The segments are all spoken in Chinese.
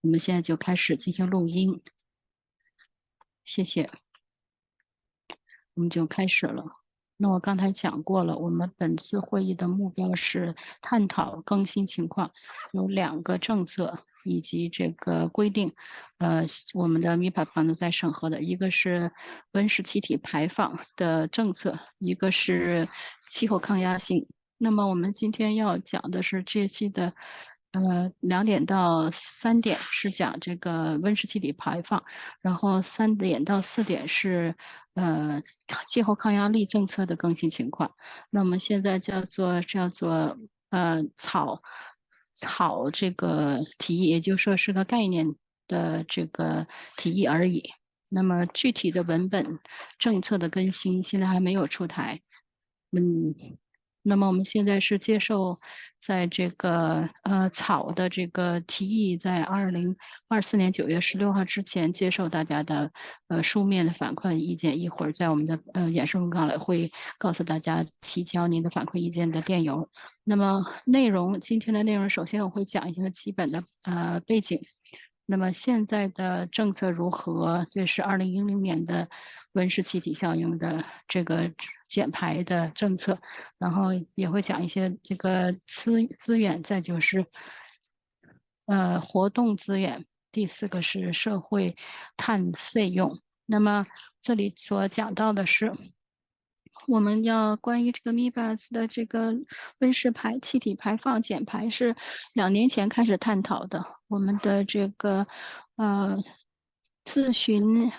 我们现在就开始进行录音，谢谢，我们就开始了。那我刚才讲过了，我们本次会议的目标是探讨更新情况，有2个政策以及这个规定，我们的 MIPA 团队在审核的，一个是温室气体排放的政策，一个是气候抗压性。那么我们今天要讲的是这期的2点到3点是讲这个温室气体排放，然后3点到4点是气候抗压力政策的更新情况。那么现在叫做草这个提议，也就是说是个概念的这个提议而已。那么具体的文本政策的更新现在还没有出台。那么我们现在是接受在这个草的这个提议，在2024年9月16号之前接受大家的书面的反馈意见，一会儿在我们的演示文稿里会告诉大家提交您的反馈意见的电邮。那么今天的内容，首先我会讲一下基本的背景。那么现在的政策如何？这是2010年的温室气体效应的这个减排的政策，然后也会讲一些这个资源，再就是活动资源，第4个是社会碳费用。那么这里所讲到的是，我们要关于这个 MIBAS 的这个温室气体排放减排是2年前开始探讨的。我们的这个呃咨询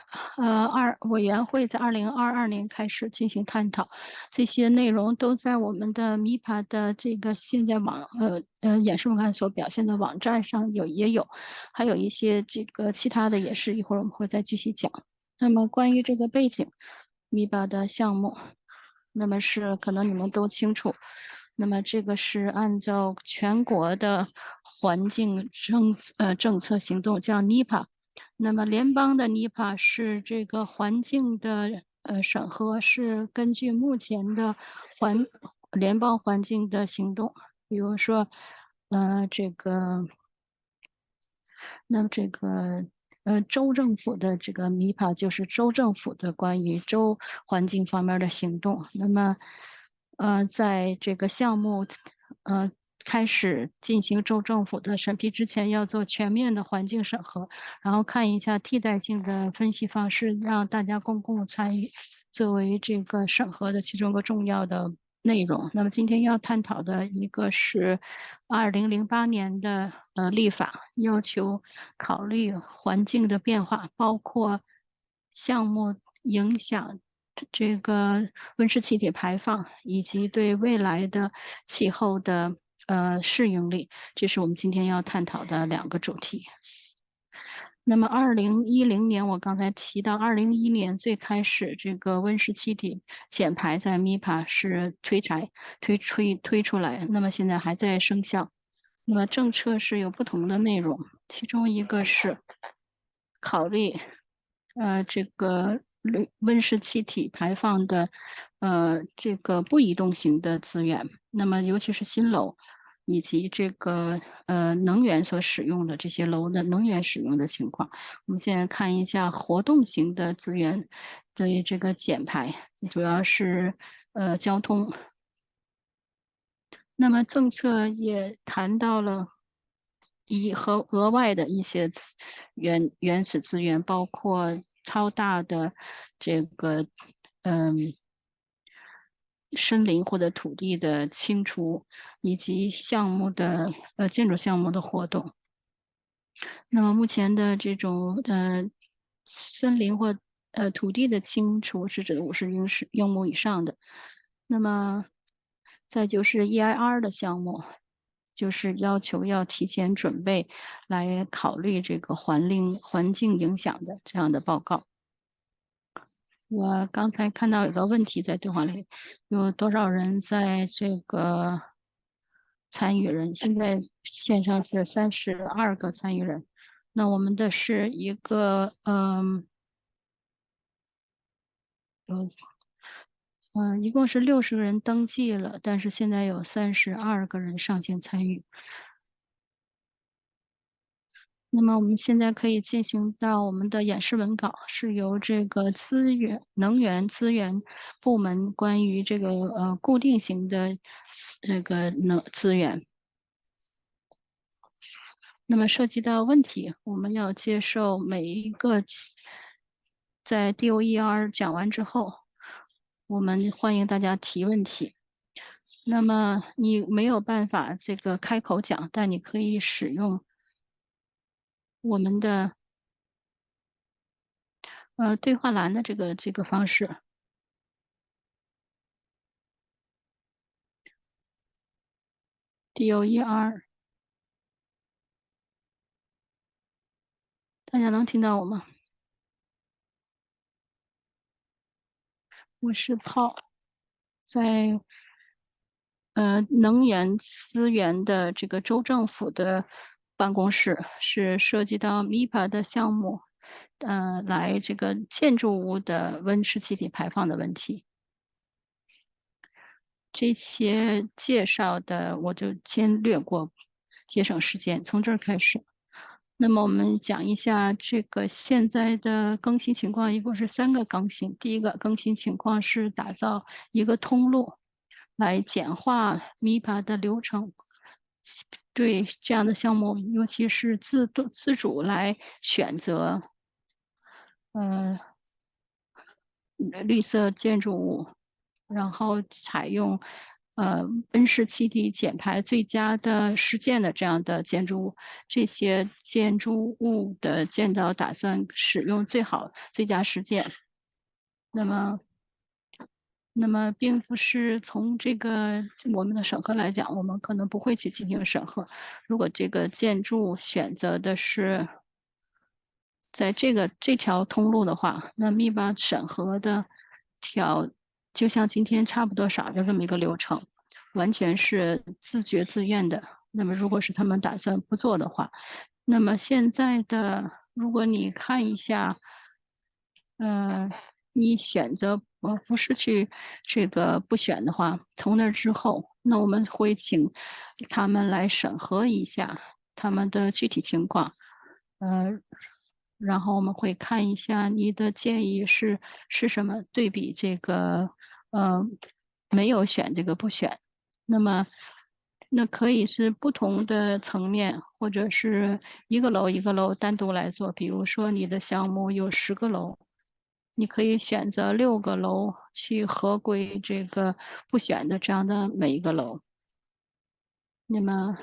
委员会在2022年开始进行探讨，这些内容都在我们的 MIPA 的这个现在演示文案所表现的网站上也有，还有一些这个其他的也是一会儿我们会再继续讲。那么关于这个背景，MIPA 的项目。那么是可能你们都清楚，那么这个是按照全国的环境政策行动叫 NEPA，那么联邦的 NEPA 是这个环境的审核是根据目前的联邦环境的行动，比如说这个那么这个州政府的这个 MIPA 就是州政府的关于州环境方面的行动。那么，在这个项目呃开始进行州政府的审批之前，要做全面的环境审核，然后看一下替代性的分析方式，让大家公共参与，作为这个审核的其中一个重要的内容。那么今天要探讨的一个是2008年的立法，要求考虑环境的变化，包括项目影响这个温室气体排放，以及对未来的气候的适应力，这是我们今天要探讨的2个主题。那么2010年，我刚才提到2011年最开始这个温室气体减排在 MIPA 是推出来，那么现在还在生效。那么政策是有不同的内容，其中一个是考虑这个温室气体排放的这个不移动型的资源，那么尤其是新楼。以及这个能源所使用的这些楼的能源使用的情况。我们现在看一下活动型的资源对这个减排，主要是交通。那么政策也谈到了和额外的一些原始资源，包括超大的这个嗯森林或者土地的清除，以及建筑项目的活动。那么目前的这种森林或土地的清除是指50英亩以上的。那么再就是 EIR 的项目，就是要求要提前准备来考虑这个环境影响的这样的报告。我刚才看到有个问题在对话里，有多少人在这个参与人？现在线上是32个参与人。那我们的是一个一共是60个人登记了，但是现在有32个人上线参与。那么我们现在可以进行到我们的演示文稿，是由这个能源资源部门关于这个固定型的这个资源。那么涉及到问题，我们要接受每一个在 DOER 讲完之后，我们欢迎大家提问题。那么你没有办法这个开口讲，但你可以使用我们的对话栏的这个方式。DOER，大家能听到我吗？我是泡在能源资源的这个州政府的办公室，是涉及到 MIPA 的项目，来这个建筑物的温室气体排放的问题。这些介绍的我就先略过，节省时间。从这儿开始，那么我们讲一下这个现在的更新情况，一共是3个更新。第一个更新情况是打造一个通路，来简化 MIPA 的流程。对这样的项目，尤其是自主来选择，呃，绿色建筑物，然后采用温室气体减排最佳的实践的这样的建筑物，这些建筑物的建造打算使用最佳实践。那么，并不是从这个我们的审核来讲，我们可能不会去进行审核。如果这个建筑选择的是在这条通路的话，那 MIPA 审核的条就像今天差不多少的这么一个流程，完全是自觉自愿的。那么如果是他们打算不做的话，那么现在的如果你看一下，你选择不是去这个不选的话，从那之后，那我们会请他们来审核一下他们的具体情况，呃，然后我们会看一下你的建议是什么，对比这个没有选这个不选，那么那可以是不同的层面，或者是一个楼一个楼单独来做，比如说你的项目有10个楼。你可以选择6个楼去合规这个不选的这样的每一个楼，那么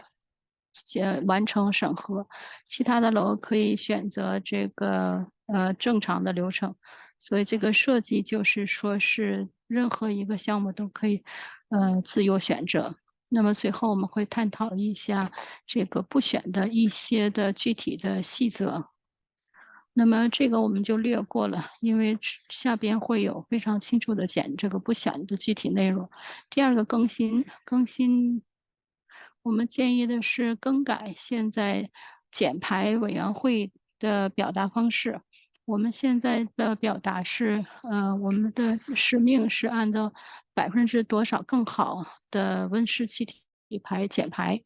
完成审核。其他的楼可以选择这个正常的流程。所以这个设计就是说是任何一个项目都可以自由选择。那么最后我们会探讨一下这个不选的一些的具体的细则。那么这个我们就略过了，因为下边会有非常清楚的讲这个不选的具体内容。第二个更新，我们建议的是更改现在减排委员会的表达方式。我们现在的表达是，我们的使命是按照多少更好的温室气体减排，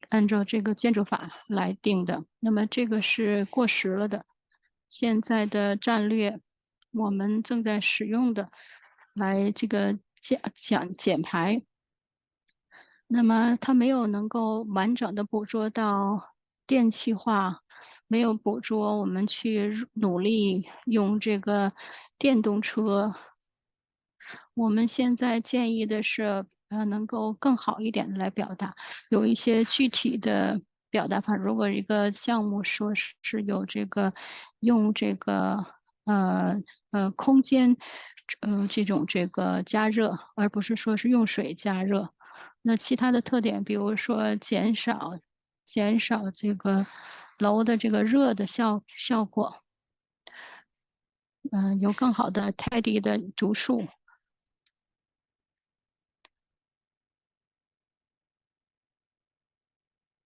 按照这个建筑法来定的。那么这个是过时了的。现在的战略，我们正在使用的，来这个减排。那么它没有能够完整的捕捉到电气化，没有捕捉我们去努力用这个电动车。我们现在建议的是，能够更好一点的来表达，有一些具体的表达法。如果一个项目说是有这个用这个空间这种这个加热，而不是说是用水加热。那其他的特点，比如说减少这个楼的这个热的效果，有更好的泰迪的读数。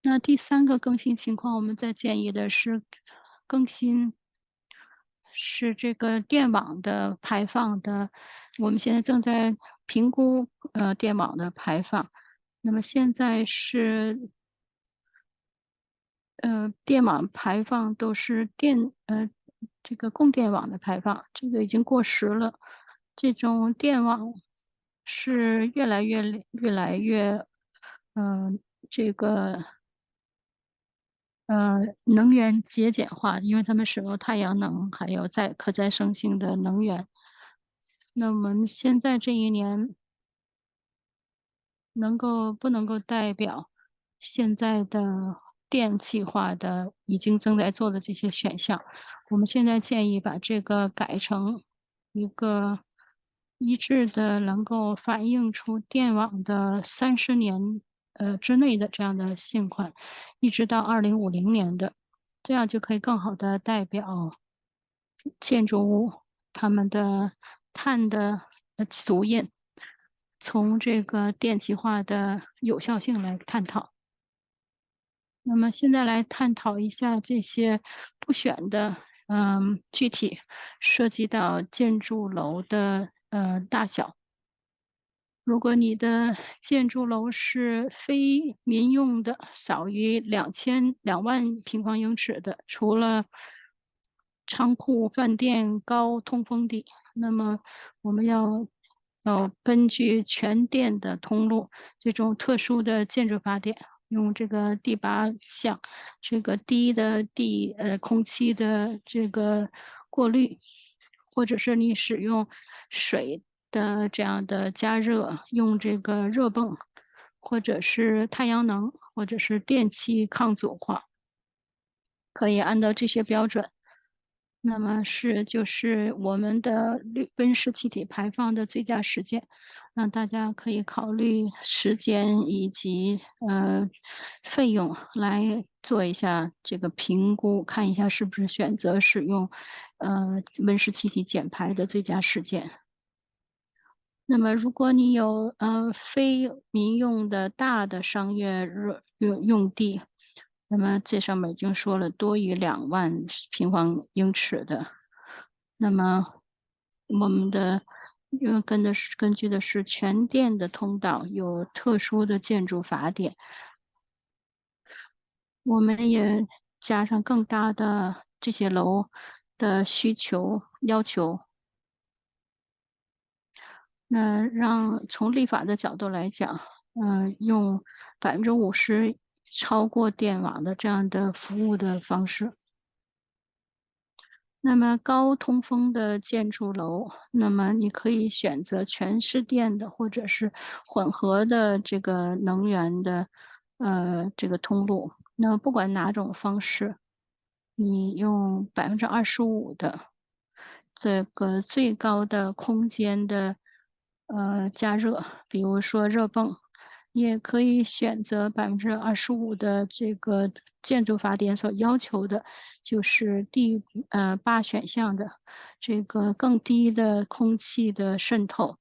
那第3个更新情况，我们在建议的是更新是这个电网的排放的，我们现在正在评估电网的排放。那么现在是电网排放都是这个供电网的排放，这个已经过时了。这种电网是越来越，嗯，这个能源节俭化，因为他们使用太阳能，还有可再生性的能源。那我们现在这一年不能够代表现在的电气化的已经正在做的这些选项。我们现在建议把这个改成一个一致的，能够反映出电网的30年之内的这样的现况，一直到2050年的，这样就可以更好的代表建筑物它们的碳的足印。从这个电气化的有效性来探讨。那么现在来探讨一下这些不选的，具体涉及到建筑楼的大小。如果你的建筑楼是非民用的，少于2万平方英尺的，除了仓库、饭店、高通风地，那么我们要根据全电的通路这种特殊的建筑法典，用这个第8项，这个低的空气的这个过滤，或者是你使用水的这样的加热，用这个热泵，或者是太阳能，或者是电气抗阻化，可以按照这些标准。那么就是我们的温室气体排放的最佳实践，让大家可以考虑时间以及费用来做一下这个评估，看一下是不是选择使用温室气体减排的最佳实践。那么如果你有非民用的大的商业用地，那么这上面已经说了多于2万平方英尺的，那么我们的根据的是全电的通道，有特殊的建筑法典，我们也加上更大的这些楼的要求，那从立法的角度来讲，用50%超过电网的这样的服务的方式。那么高通风的建筑楼，那么你可以选择全是电的，或者是混合的这个能源的，这个通路。那不管哪种方式，你用25%的这个最高的空间的加热，比如说热泵，你也可以选择25%的这个建筑法典所要求的，就是第8选项的这个更低的空气的渗透。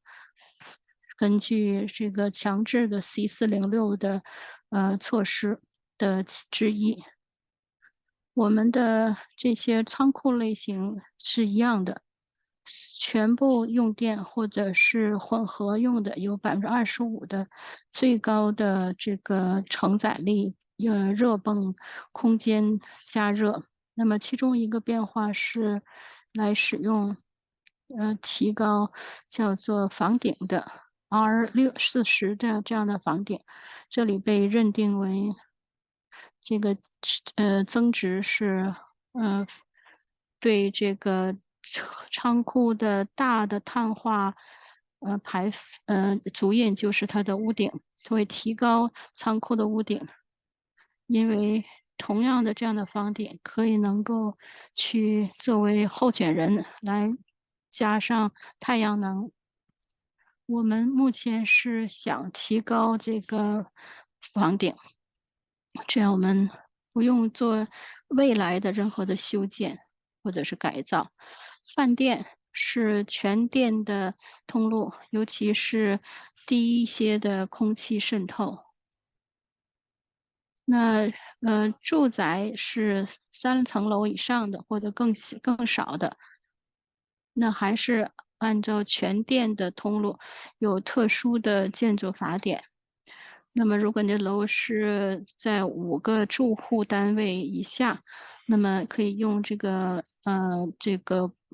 根据这个强制的 C406的措施之一。我们的这些仓库类型是一样的，全部用电或者是混合用的，有25%的最高的这个承载力，热泵空间加热。那么其中一个变化是来使用，提高叫做房顶的 R40的这样的房顶，这里被认定为这个增值是呃对这个仓库的大的碳化足印，就是它的屋顶，会提高仓库的屋顶，因为同样的这样的房顶可以能够去作为候选人来加上太阳能。我们目前是想提高这个房顶，这样我们不用做未来的任何的修建或者是改造。饭店是全电的通路，尤其是低一些的空气渗透。那住宅是3层楼以上的或者更少的，那还是按照全电的通路，有特殊的建筑法典。那么如果你的楼是在5个住户单位以下，那么可以用这个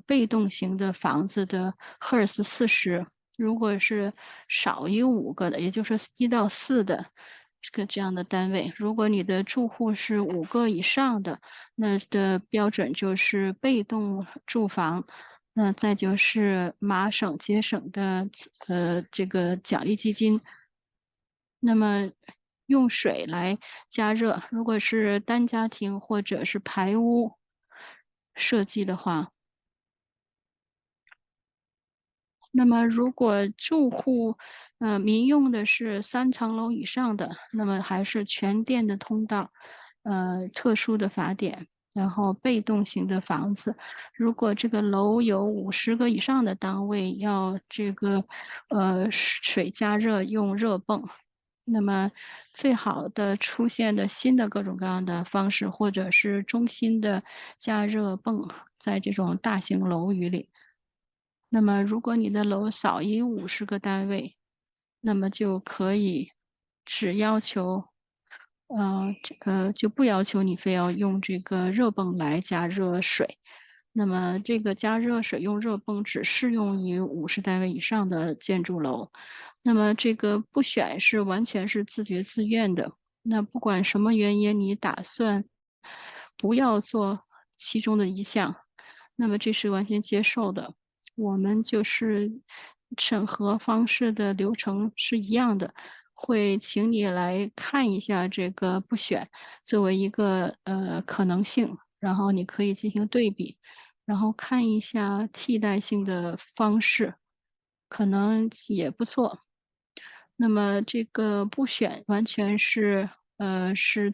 被动型的房子的赫尔斯40。如果是少于5个的，也就是说1到4的这样的单位，如果你的住户是5个以上的，那的标准就是被动住房。那再就是麻省节省的这个奖励基金。那么用水来加热，如果是单家庭或者是排屋设计的话，那么如果住户民用的是3层楼以上的，那么还是全电的通道，特殊的法典，然后被动型的房子，如果这个楼有50个以上的单位，要这个水加热用热泵。那么最好的出现的新的各种各样的方式，或者是中心的加热泵，在这种大型楼宇里。那么如果你的楼少于50个单位，那么就可以只要求就不要求你非要用这个热泵来加热水。那么这个加热水用热泵只适用于50单位以上的建筑楼。那么这个不选是完全是自觉自愿的。那不管什么原因，你打算不要做其中的一项，那么这是完全接受的。我们就是审核方式的流程是一样的，会请你来看一下这个不选作为一个可能性，然后你可以进行对比，然后看一下替代性的方式，可能也不错。那么这个不选完全是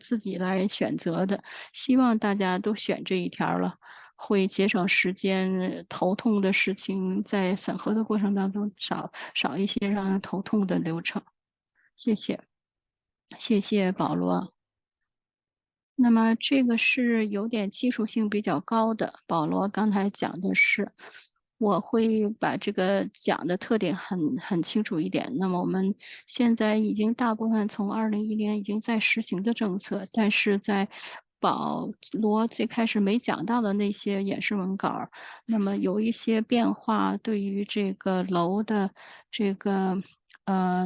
自己来选择的，希望大家都选这一条儿了，会节省时间，头痛的事情在审核的过程当中少一些让人头痛的流程。谢谢，谢谢保罗。那么这个是有点技术性比较高的，保罗刚才讲的是，我会把这个讲的特点很清楚一点。那么我们现在已经大部分从2010年已经在实行的政策，但是在保罗最开始没讲到的那些演示文稿儿，那么有一些变化，对于这个楼的这个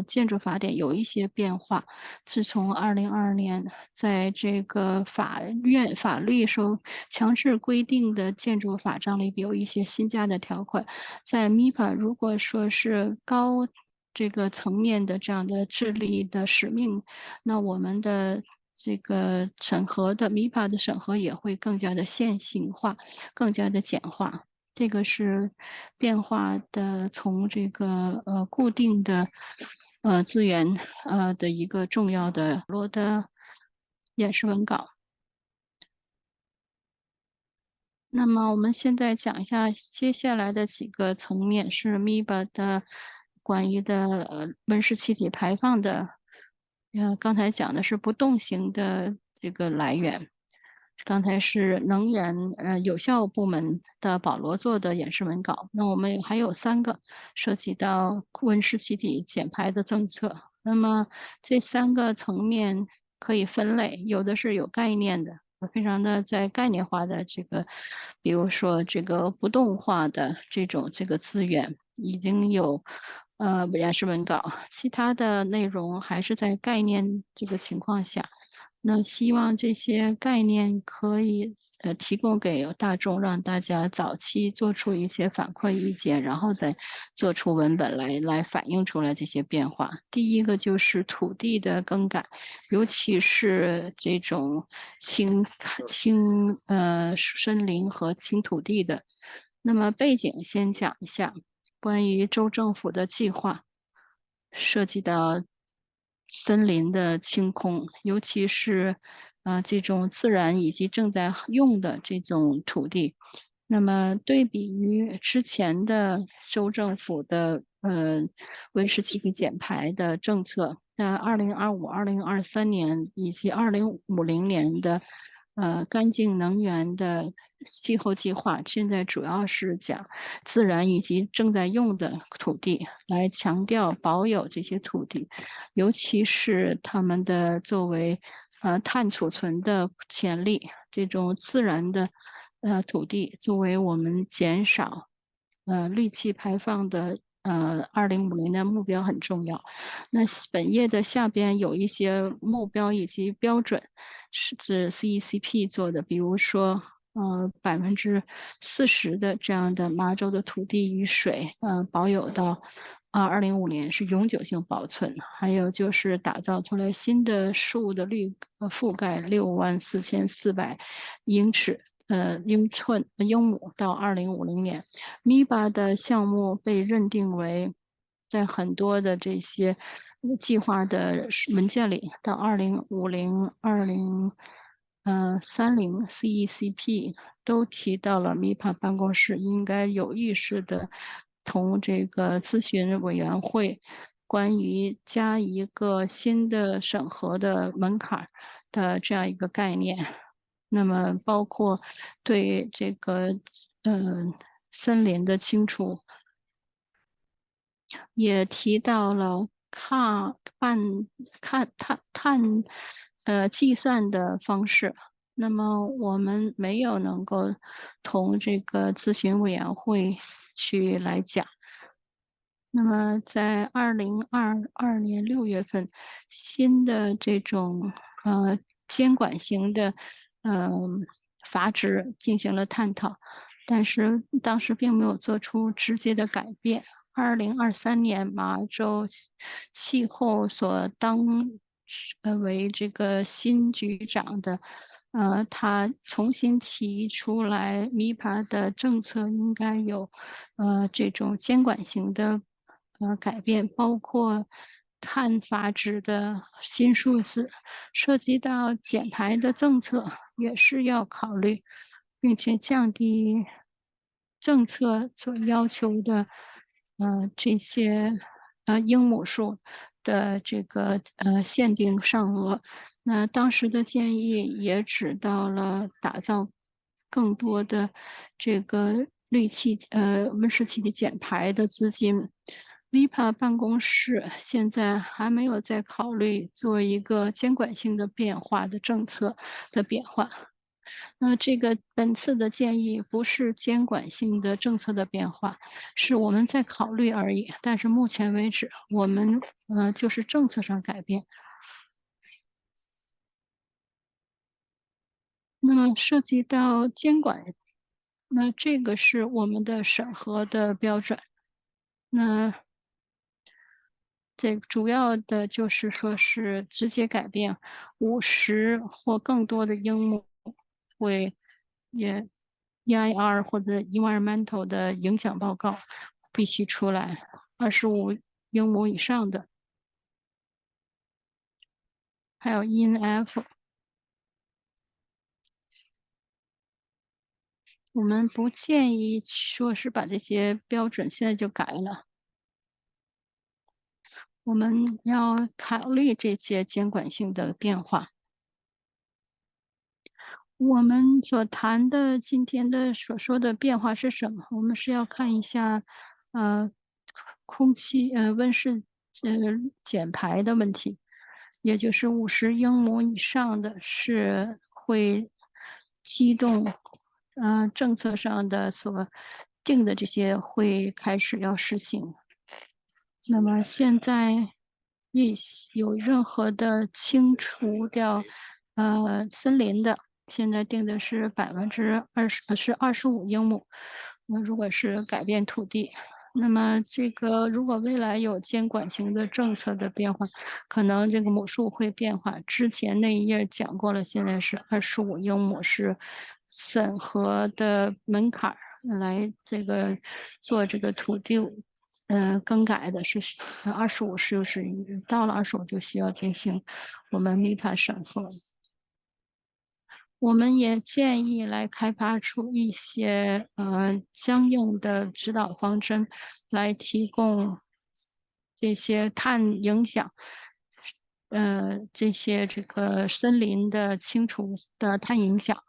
建筑法典有一些变化。自从2022年在这个法律受强制规定的建筑法章里有一些新加的条款，在 MIPA 如果说是高这个层面的这样的治理的使命，那我们的这个审核的 MIPA 的审核也会更加的线性化，更加的简化。这个是变化的，从这个固定的资源的一个重要的罗的演示文稿。那么我们现在讲一下接下来的几个层面是 MIBA 的关于的温室气体排放的，刚才讲的是不动型的这个来源，刚才是能源有效部门的保罗做的演示文稿。那我们还有3个涉及到温室气体减排的政策。那么这3个层面可以分类，有的是有概念的。非常的在概念化的这个，比如说这个不动化的这个资源已经有演示文稿，其他的内容还是在概念这个情况下。那希望这些概念可以提供给大众，让大家早期做出一些反馈意见，然后再做出文本来反映出来这些变化。第一个就是土地的更改，尤其是这种轻森林和轻土地的。那么背景先讲一下，关于州政府的计划，涉及到森林的清空，尤其是这种自然以及正在用的这种土地。那么对比于之前的州政府的温室气体减排的政策，在2025、2023年以及2050年的干净能源的气候计划，现在主要是讲自然以及正在用的土地，来强调保有这些土地，尤其是它们的作为碳储存的潜力，这种自然的土地作为我们减少氯气排放的2050的目标很重要。那本页的下边有一些目标以及标准，是指 CECP 做的，比如说，40%的这样的麻州的土地与水，保有到2050年是永久性保存。还有就是打造出来新的树的覆盖64400英尺。英亩到2050年，MIBA 的项目被认定为在很多的这些计划的文件里，到2050、30 CECP 都提到了 MIPA 办公室应该有意识的同这个咨询委员会关于加一个新的审核的门槛的这样一个概念。那么包括对这个森林的清除，也提到了碳计算的方式。那么我们没有能够同这个咨询委员会去来讲。那么在2022年6月份，新的这种监管型的呃阀值进行了探讨，但是当时并没有做出直接的改变。2023年，马州气候所为这个新局长的，他重新提出来，MIPA 的政策应该有这种监管型的改变，包括碳阀值的新数字，涉及到减排的政策也是要考虑，并且降低政策所要求的这些英亩数的这个限定上额。那当时的建议也指到了打造更多的这个温室气体减排的资金。VIPA 办公室现在还没有在考虑做一个监管性的变化的政策的变化。那这个本次的建议不是监管性的政策的变化，是我们在考虑而已。但是目前为止，我们就是政策上改变。那么涉及到监管，那这个是我们的审核的标准。那这主要的就是说是直接改变50或更多的英亩为也 EIR 或者 environmental 的影响报告必须出来25英亩以上的，还有 ENF。我们不建议说是把这些标准现在就改了，我们要考虑这些监管性的变化。我们所谈的今天的所说的变化是什么？我们是要看一下，呃，空气温室减排的问题，也就是50英亩以上的是会激动，政策上的所定的这些会开始要实行。那么现在一有任何的清除掉森林的，现在定的是25英亩。那如果是改变土地，那么这个如果未来有监管型的政策的变化，可能这个亩数会变化。之前那一页讲过了，现在是25英亩是审核的门槛儿，来这个做这个土地更改的是25，就是到了25就需要进行我们 MIPA 审核。我们也建议来开发出一些相应的指导方针，来提供这些碳影响这个森林的清除的碳影响。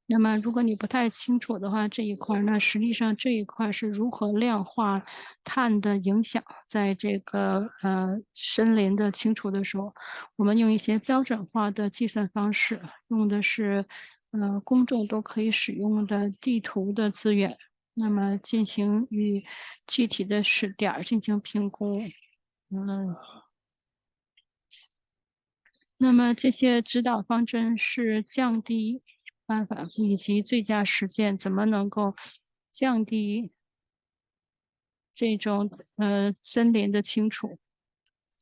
那么如果你不太清楚的话，这一块儿，那实际上这一块儿是如何量化碳的影响，在这个森林的清除的时候，我们用一些标准化的计算方式，用的是公众都可以使用的地图的资源，那么进行与具体的时点儿进行评估。嗯，那么这些指导方针是降低办法以及最佳实践，怎么能够降低这种森林的清除，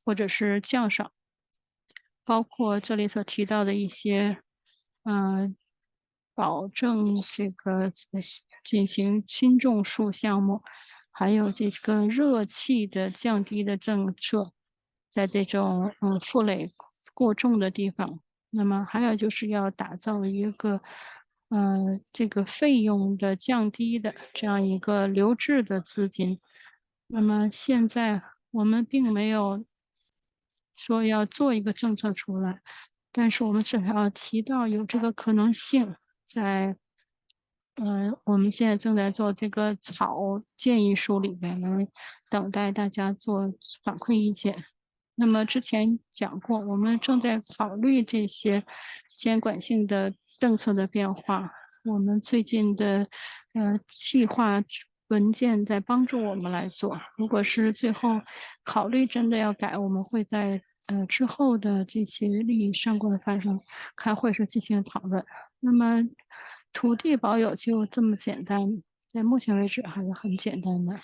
或者是降少，包括这里所提到的一些呃保证这个进行轻种树项目，还有这个热气的降低的政策，在这种负累过重的地方。那么还有就是要打造一个这个费用的降低的这样一个留置的资金。那么现在我们并没有说要做一个政策出来，但是我们至少要提到有这个可能性，在我们现在正在做这个草建议书里边来等待大家做反馈意见。那么之前讲过，我们正在考虑这些监管性的政策的变化。我们最近的计划文件在帮助我们来做。如果是最后考虑真的要改，我们会在之后的这些利益相关的发生开会时进行讨论。那么土地保有就这么简单，在目前为止还是很简单的。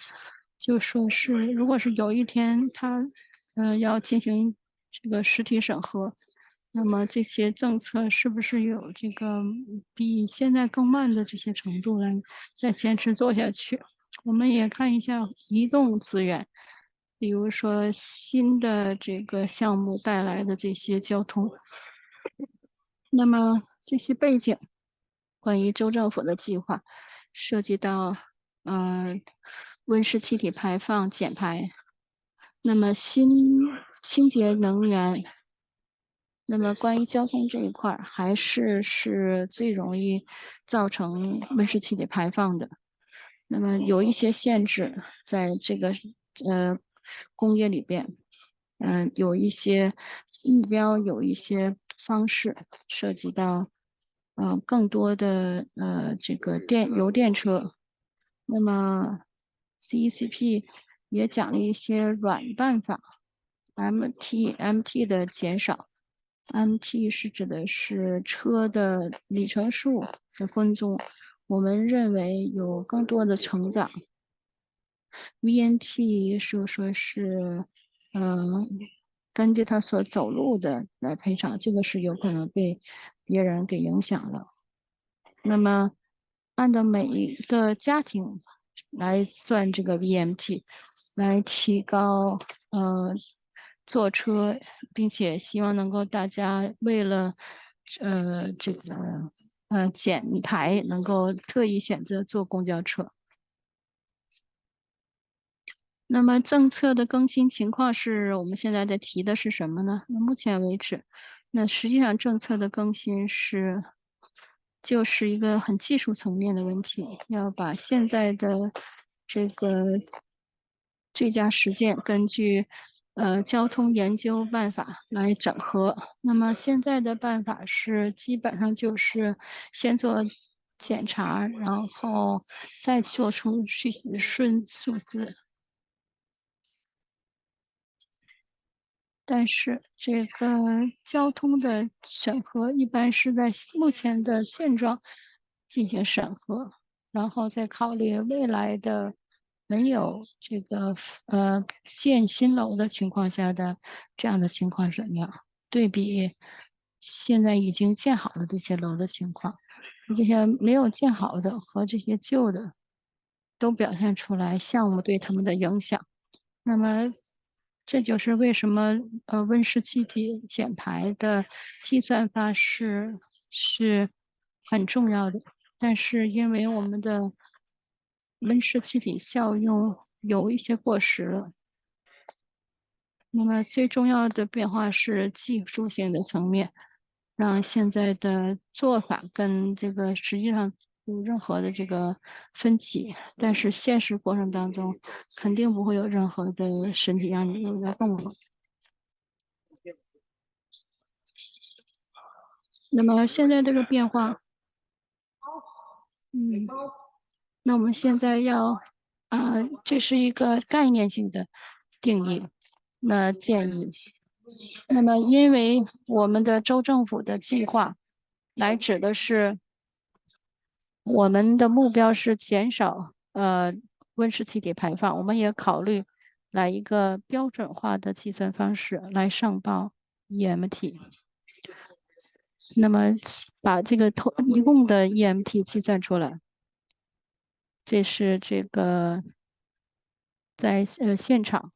就说是，如果是有一天他要进行这个实体审核，那么这些政策是不是有这个比现在更慢的这些程度来再坚持做下去？我们也看一下移动资源，比如说新的这个项目带来的这些交通。那么这些背景，关于州政府的计划，涉及到呃温室气体排放减排，那么清洁能源，那么关于交通这一块儿，还是最容易造成温室气体排放的。那么有一些限制，在这个呃工业里边，有一些目标，有一些方式涉及到更多的这个油电车。那么 CECP 也讲了一些软办法，MT 的减少。MT 是指的是车的里程数的分宗，我们认为有更多的成长。VNT 说是，嗯，根据他所走路的来赔偿，这个是有可能被别人给影响了。那么，按照每一个家庭来算这个 VMT，来提高坐车，并且希望能够大家为了这个减排，能够特意选择坐公交车。那么政策的更新情况是我们现在在提的是什么呢？那目前为止，那实际上政策的更新就是一个很技术层面的问题，要把现在的这个最佳实践根据交通研究办法来整合。那么现在的办法是基本上就是先做检查，然后再做出具体的数字。但是这个交通的审核一般是在目前的现状进行审核，然后再考虑未来的没有这个建新楼的情况下的这样的情况怎么样？对比现在已经建好的这些楼的情况，这些没有建好的和这些旧的都表现出来项目对他们的影响。那么，这就是为什么温室气体减排的计算方式是很重要的。但是因为我们的温室气体效用有一些过时了，那么最重要的变化是技术性的层面，让现在的做法跟这个实际上有任何的这个分歧，但是现实过程当中肯定不会有任何的身体让你有的动作。那么现在这个变化，嗯，那我们现在要，这是一个概念性的定义，那建议。那么因为我们的州政府的计划来指的是我们的目标是减少温室气体排放，我们也考虑来一个标准化的计算方式来上报 EMT。那么把这个一共的 EMT 计算出来，这是这个在现场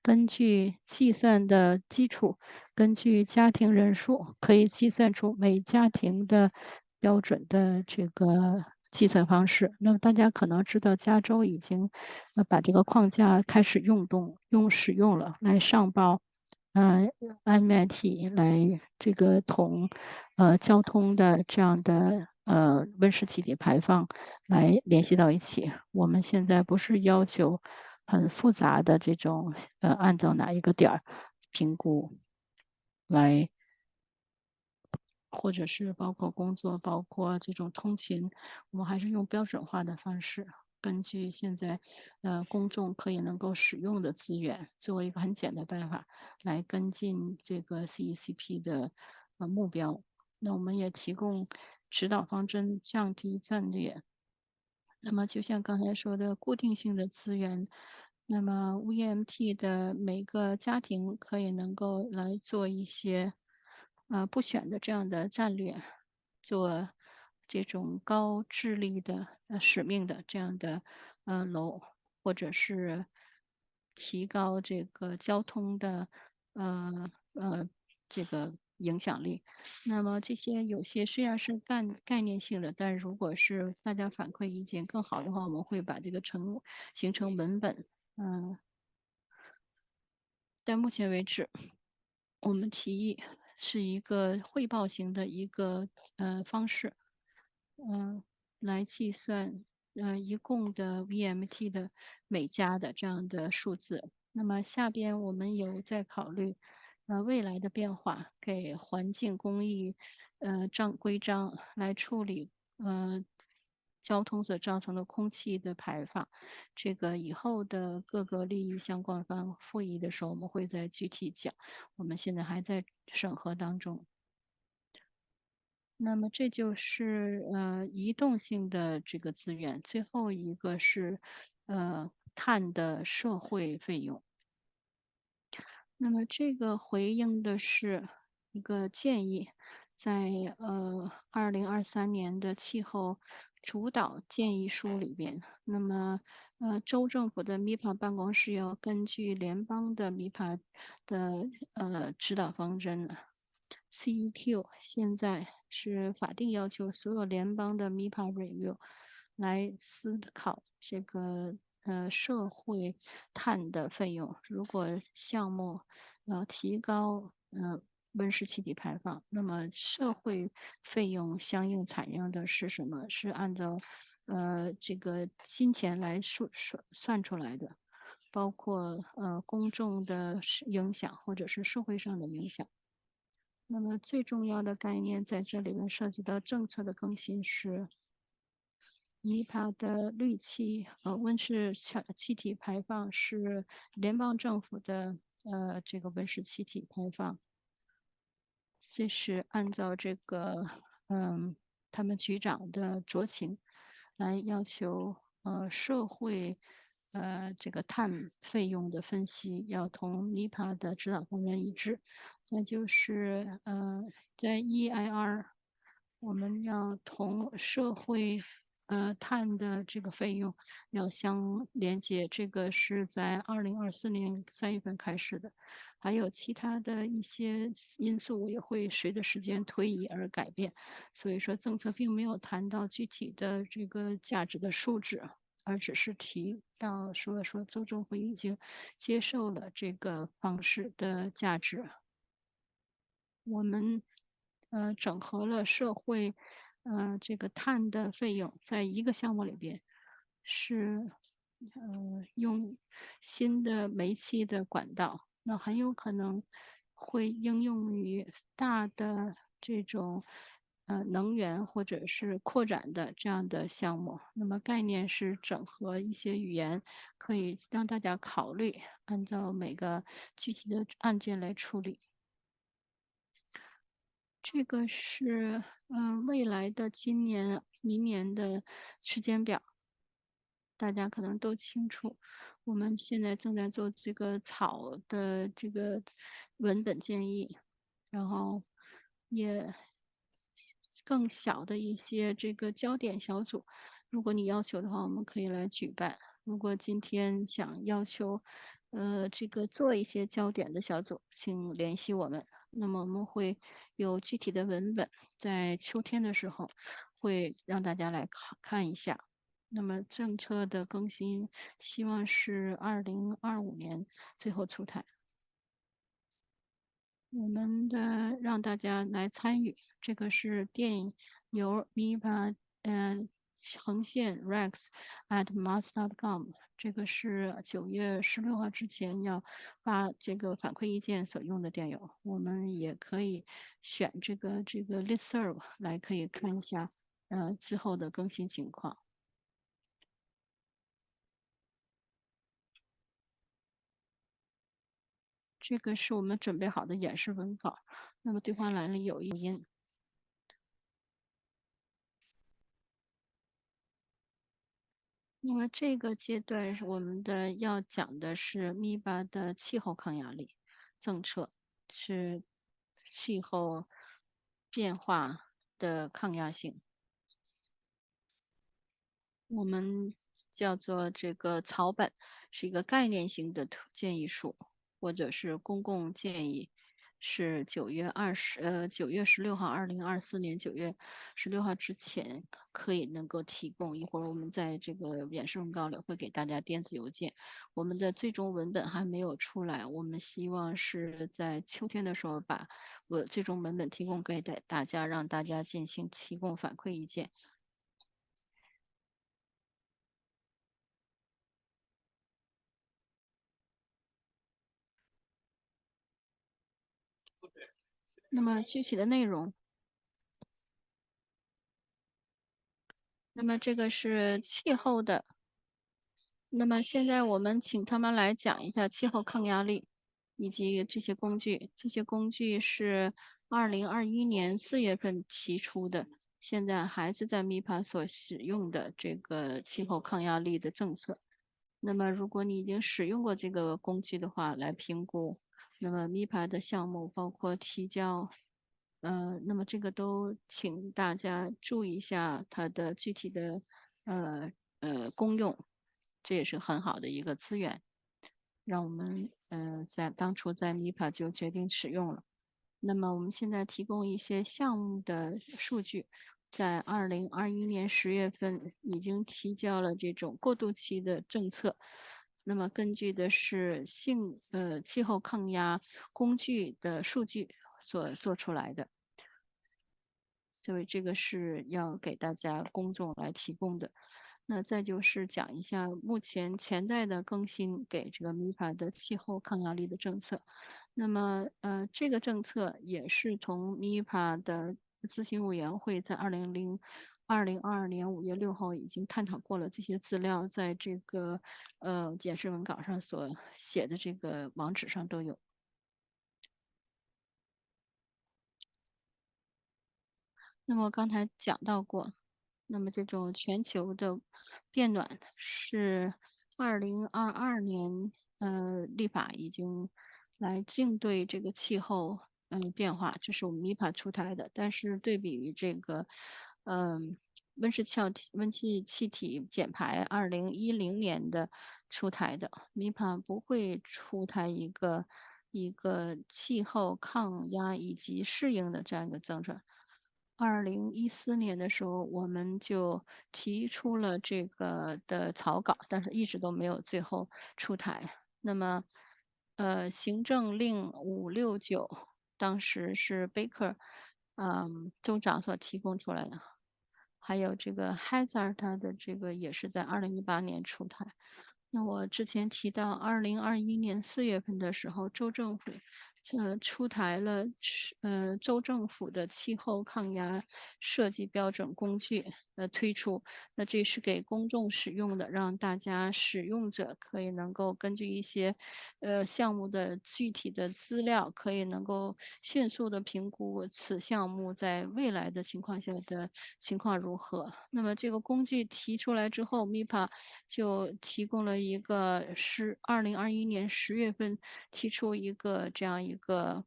根据计算的基础，根据家庭人数，可以计算出每家庭的标准的这个计算方式。那么大家可能知道，加州已经把这个框架开始使用了，来上报IMT 来这个同交通的这样的温室气体排放来联系到一起。我们现在不是要求很复杂的这种按照哪一个点儿评估来，或者是包括工作，包括这种通勤，我们还是用标准化的方式。根据现在，公众可以能够使用的资源，作为一个很简单的办法来跟进这个 CECP 的目标。那我们也提供指导方针，降低战略。那么就像刚才说的，固定性的资源，那么 VMT 的每个家庭可以能够来做一些不选的这样的战略，做这种高智力的使命的这样的楼，或者是提高这个交通的这个影响力。那么这些有些虽然是概念性的，但如果是大家反馈意见更好的话，我们会把这个形成文本。嗯，到目前为止，我们提议是一个汇报型的一个方式，嗯、来计算一共的 VMT 的每家的这样的数字。那么下边我们有在考虑未来的变化，给环境公益规章来处理交通所造成的空气的排放。这个以后的各个利益相关方复议的时候，我们会再具体讲。我们现在还在审核当中。那么这就是移动性的这个资源，最后一个是碳的社会费用。那么这个回应的是一个建议，在2023年的气候主导建议书里边，那么州政府的 MIPA 办公室要根据联邦的 MIPA 的指导方针CEQ 现在是法定要求所有联邦的 MIPA review 来思考这个社会碳的费用。如果项目要提高温室气体排放，那么社会费用相应采用的是什么？是按照这个金钱来算出来的，包括公众的影响或者是社会上的影响。那么最重要的概念在这里面涉及到政策的更新是尼帕的氯气温室气体排放是联邦政府的这个温室气体排放，这是按照这个他们局长的酌情来要求社会这个碳费用的分析要同尼帕的指导方针一致，那就是在 EIR 我们要同社会碳的这个费用要相连接，这个是在2024年3月份开始的，还有其他的一些因素也会随着时间推移而改变，所以说政策并没有谈到具体的这个价值的数值。而只是提到说邹政府已经接受了这个方式的价值。我们整合了社会这个碳的费用，在一个项目里边是用新的煤气的管道，那很有可能会应用于大的这种能源或者是扩展的这样的项目。那么概念是整合一些语言，可以让大家考虑，按照每个具体的案件来处理。这个是未来的今年、明年的时间表，大家可能都清楚。我们现在正在做这个草的这个文本建议，然后也更小的一些这个焦点小组，如果你要求的话，我们可以来举办。如果今天想要求，这个做一些焦点的小组，请联系我们。那么我们会有具体的文本，在秋天的时候会让大家来看一下。那么政策的更新，希望是2025年最后出台。我们的让大家来参与，这个是电影由 MIPA 横线 rex@mars.com，这个是9月16号之前要发这个反馈意见所用的电邮。我们也可以选这个 listserv 来可以看一下之后的更新情况。这个是我们准备好的演示文稿，那么对话栏里有音。那么这个阶段我们要讲的是米巴的气候抗压力政策，是气候变化的抗压性。我们叫做这个草本，是一个概念性的建议书，或者是公共建议，是9月16号，2024年9月16号之前可以能够提供。一会儿我们在这个演示文稿里会给大家电子邮件。我们的最终文本还没有出来，我们希望是在秋天的时候把最终文本提供给大家，让大家进行提供反馈意见。那么具体的内容，那么这个是气候的。那么现在我们请他们来讲一下气候抗压力以及这些工具。这些工具是2021年4月份提出的，现在还是在 MIPA 所使用的这个气候抗压力的政策。那么如果你已经使用过这个工具的话，来评估，那么 MIPA 的项目包括提交。那么这个都请大家注意一下它的具体的呃功用，这也是很好的一个资源，让我们在当初在 MIPA 就决定使用了。那么我们现在提供一些项目的数据，在2021年10月份已经提交了这种过渡期的政策。那么根据的是气候抗压工具的数据所做出来的。所以这个是要给大家公众来提供的。那再就是讲一下目前潜在的更新给这个 MIPA 的气候抗压力的政策。那么这个政策也是从 MIPA 的咨询委员会在2022年5月6号已经探讨过了，这些资料在这个演示文稿上所写的这个网址上都有。那么刚才讲到过，那么这种全球的变暖是2022年立法已经来应对这个气候变化，这是我们 MIPA 出台的。但是对比于这个嗯、温室气体减排2010年的出台的，MIPA 不会出台一个气候抗压以及适应的这样一个政策。2014年的时候，我们就提出了这个的草稿，但是一直都没有最后出台。那么，行政令569当时是 Baker，州长所提供出来的，还有这个 Hazard 它的这个也是在2018年出台。那我之前提到2021年4月份的时候，州政府出台了州政府的气候抗压设计标准工具推出，那这是给公众使用的，让大家使用者可以能够根据一些项目的具体的资料，可以能够迅速的评估此项目在未来的情况下的情况如何。那么这个工具提出来之后，MIPA 就提供了一个2021年10月份提出一个这样一个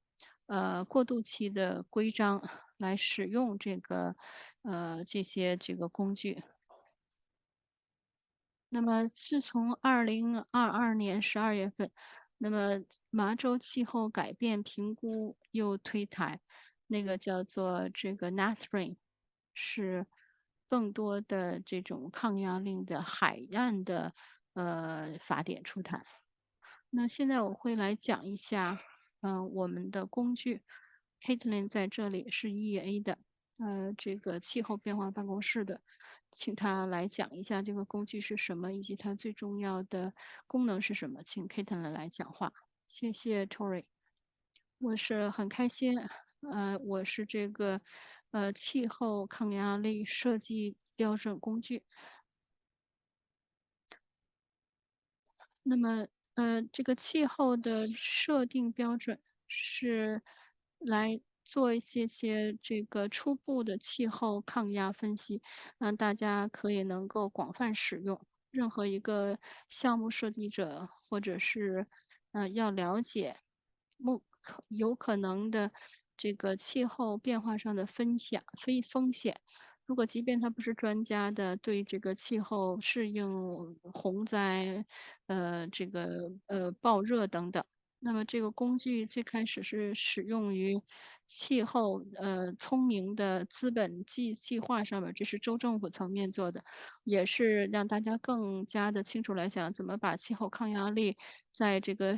过渡期的规章来使用这些这个工具。那么自从2022年12月份，那么麻州气候改变评估又推台，那个叫做这个 NASPRIN，是更多的这种抗压令的海岸的法典出台。那现在我会来讲一下，我们的工具。Caitlin 在这里是 EA 的，这个气候变化办公室的，请他来讲一下这个工具是什么，以及它最重要的功能是什么。请 Caitlin 来讲话。谢谢 Tory，我是很开心，我是这个气候抗压力设计标准工具。那么，这个气候的设定标准是来做一些这个初步的气候抗压分析，让大家可以能够广泛使用。任何一个项目设计者或者是要了解有可能的这个气候变化上的非风险，如果即便他不是专家的，对这个气候适应、洪灾，这个暴热等等。那么这个工具最开始是使用于气候聪明的资本计划上面，这是州政府层面做的，也是让大家更加的清楚来讲怎么把气候抗压力在这个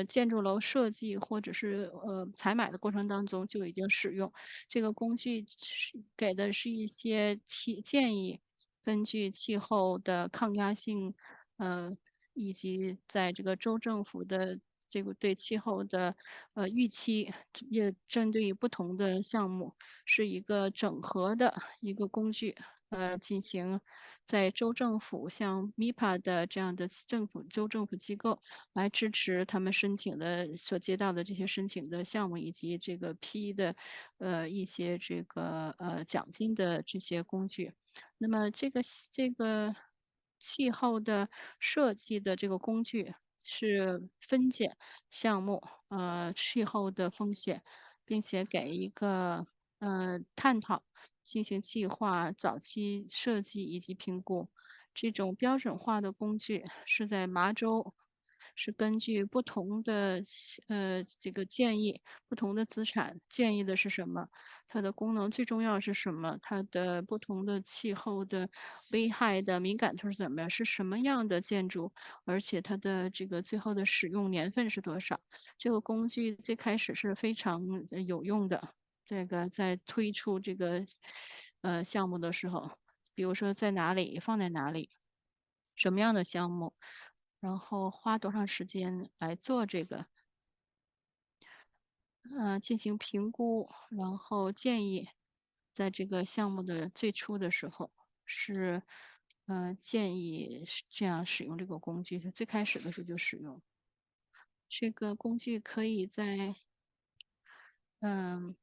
建筑楼设计或者是采买的过程当中就已经使用。这个工具给的是一些建议，根据气候的抗压性，呃，以及在这个州政府的这个对气候的预期，也针对于不同的项目，是一个整合的一个工具。进行在州政府像 MIPA 的这样的州政府机构来支持他们申请的所接到的这些申请的项目，以及这个批的一些这个奖金的这些工具。那么这个气候的设计的这个工具是分解项目气候的风险，并且给一个探讨。进行计划、早期设计以及评估。这种标准化的工具是在麻州，是根据不同的这个建议、不同的资产建议的是什么，它的功能最重要是什么，它的不同的气候的危害的敏感度是怎么样，是什么样的建筑，而且它的这个最后的使用年份是多少。这个工具最开始是非常有用的。这个在推出这个项目的时候，比如说在哪里放在哪里，什么样的项目，然后花多长时间来做这个，进行评估，然后建议在这个项目的最初的时候是建议是这样使用这个工具，最开始的时候就使用这个工具，可以嗯、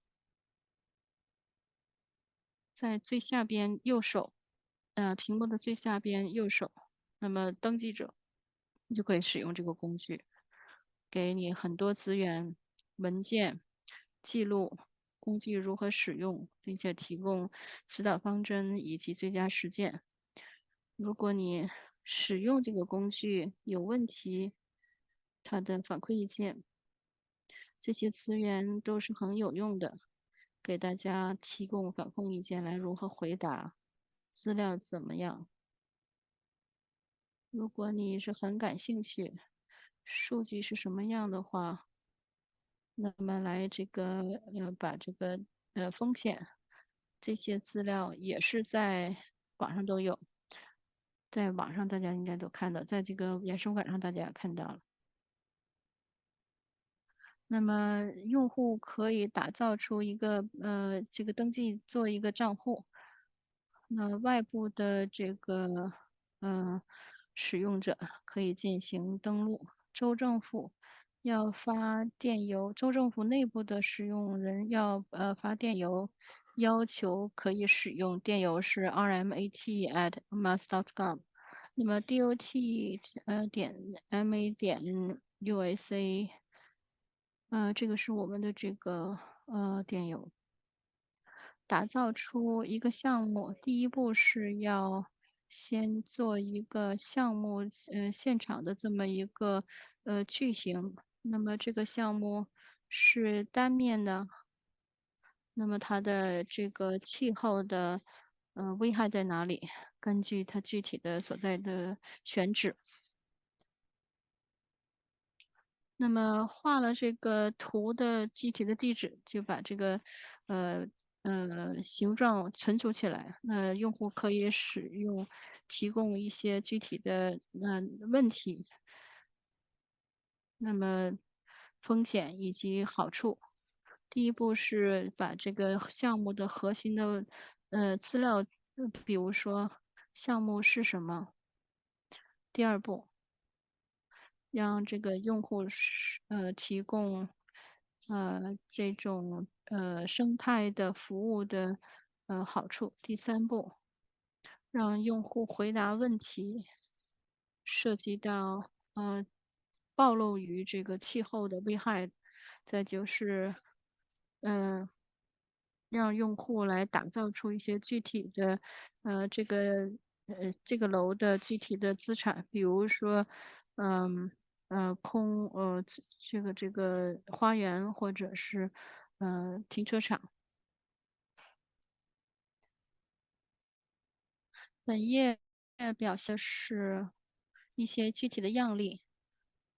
在最下边右手，屏幕的最下边右手，那么登记者你就可以使用这个工具，给你很多资源、文件、记录、工具如何使用，并且提供指导方针以及最佳实践。如果你使用这个工具有问题，它的反馈意见，这些资源都是很有用的。给大家提供反馈意见，来如何回答，资料怎么样。如果你是很感兴趣，数据是什么样的话，那么来这个把这个风险这些资料也是在网上都有，在网上大家应该都看到，在这个原手稿上大家也看到了。那么用户可以打造出一个这个登记做一个账户，那外部的这个呃使用者可以进行登录。州政府要发电邮，州政府内部的使用人要发电邮，要求可以使用电邮是 rmat@mass.gov。那么 dot 点 ma 点 usa，这个是我们的这个电邮。打造出一个项目，第一步是要先做一个项目，现场的这么一个句型。那么这个项目是单面的，那么它的这个气候的危害在哪里？根据它具体的所在的选址。那么画了这个图的具体的地址，就把这个呃形状存储起来。那用户可以使用提供一些具体的问题，那么风险以及好处。第一步是把这个项目的核心的资料，比如说项目是什么。第二步，让这个用户提供这种生态的服务的好处。第三步，让用户回答问题，涉及到暴露于这个气候的危害。再就是嗯、让用户来打造出一些具体的这个楼的具体的资产，比如说嗯这个花园或者是停车场。本页表现是一些具体的样例，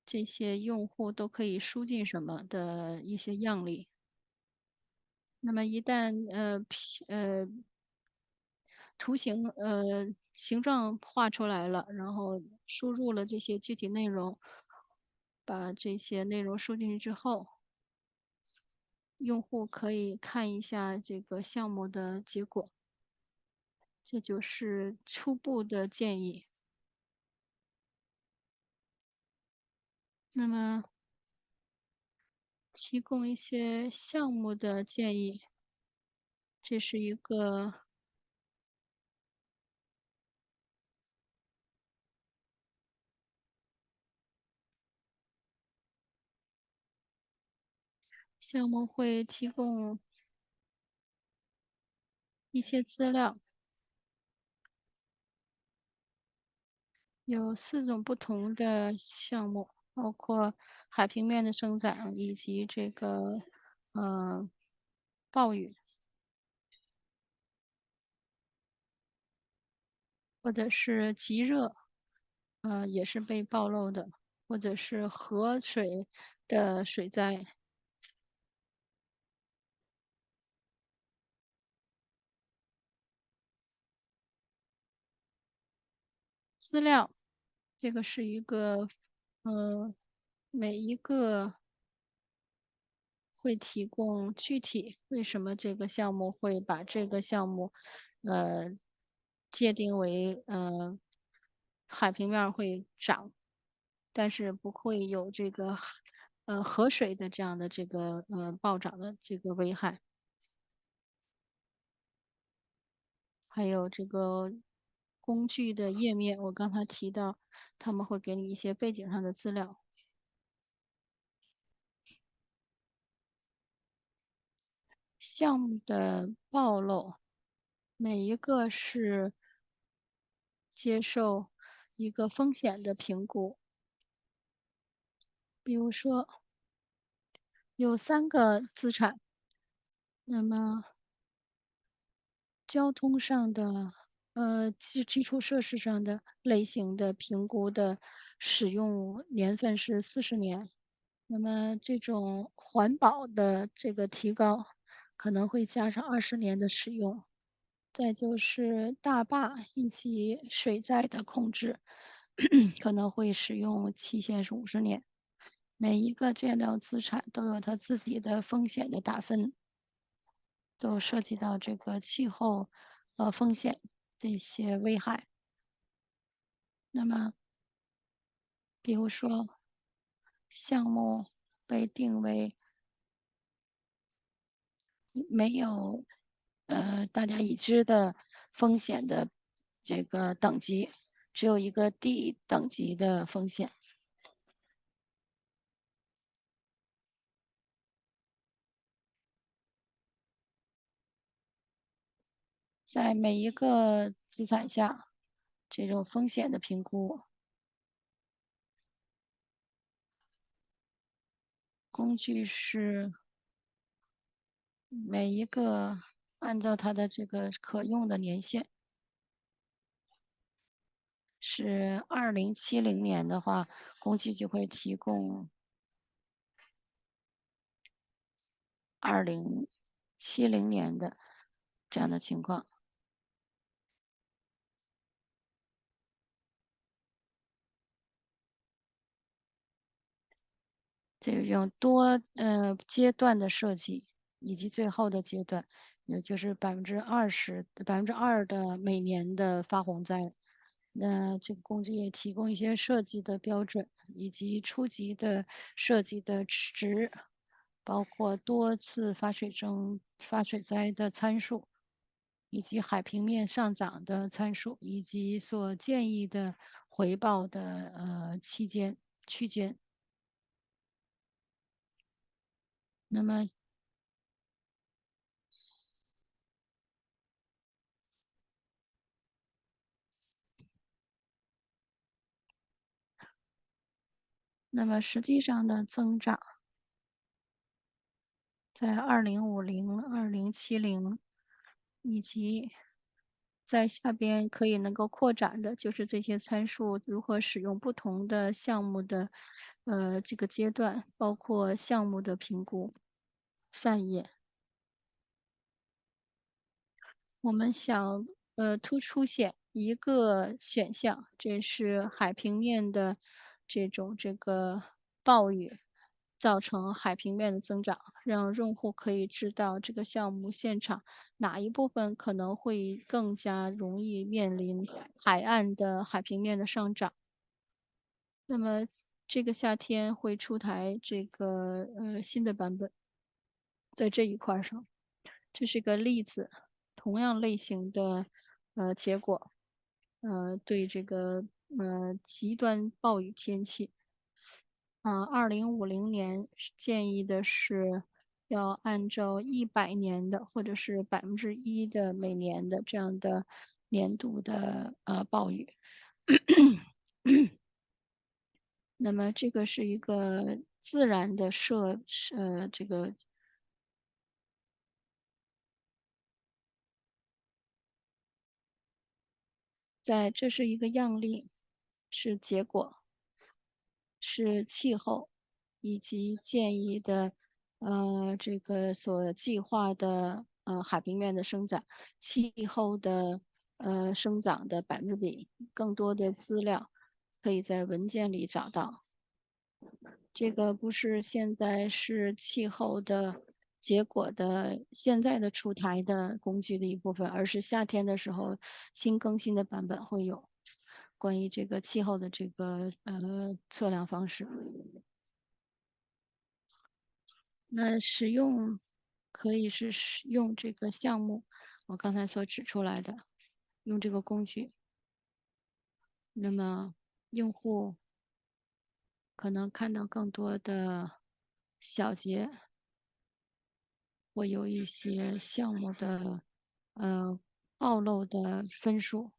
这些用户都可以输进什么的一些样例。那么一旦图形形状画出来了，然后输入了这些具体内容，把这些内容输进去之后，用户可以看一下这个项目的结果。这就是初步的建议。那么提供一些项目的建议，这是一个项目会提供一些资料，有4种不同的项目，包括海平面的生长以及这个呃暴雨，或者是极热，也是被暴露的，或者是河水的水灾。资料，这个是一个每一个会提供具体为什么这个项目会把这个项目，呃，界定为海平面儿会涨，但是不会有这个河水的这样的这个暴涨的这个危害。还有这个工具的页面，我刚才提到，他们会给你一些背景上的资料。项目的暴露，每一个是接受一个风险的评估。比如说，有3个资产，那么交通上的，基础设施上的类型的评估的使用年份是40年。那么这种环保的这个提高，可能会加上20年的使用。再就是大坝以及水灾的控制，可能会使用期限是50年。每一个建造资产都有它自己的风险的打分，都涉及到这个气候，风险这些危害。那么比如说项目被定为没有，大家已知的风险的这个等级，只有一个 D 等级的风险。在每一个资产下，这种风险的评估工具是每一个按照它的这个可用的年限，是2070年的话，工具就会提供2070年的这样的情况。这种阶段的设计，以及最后的阶段，也就是2%的每年的发洪灾。那这个工具也提供一些设计的标准，以及初级的设计的值，包括多次发水灾的参数，以及海平面上涨的参数，以及所建议的回报的区间。那么实际上的增长，在2050、2070，以及在下边可以能够扩展的，就是这些参数如何使用不同的项目的这个阶段，包括项目的评估。善业。我们想，凸显一个选项，这是海平面的这个暴雨造成海平面的增长，让用户可以知道这个项目现场哪一部分可能会更加容易面临海岸的海平面的上涨。那么这个夏天会出台这个新的版本，在这一块儿上。这是个例子，同样类型的结果，对这个极端暴雨天气，2050年是建议的是要按照100年的或者是1%的每年的这样的年度的暴雨。那么这个是一个自然的这个这是一个样例，是结果。是气候以及建议的，这个所计划的，海平面的生长，气候的，生长的百分比，更多的资料可以在文件里找到。这个不是现在是气候的结果的现在的出台的工具的一部分，而是夏天的时候新更新的版本会有关于这个气候的这个测量方式。那使用可以是使用这个项目，我刚才所指出来的，用这个工具。那么用户可能看到更多的小节，会有一些项目的暴露的分数，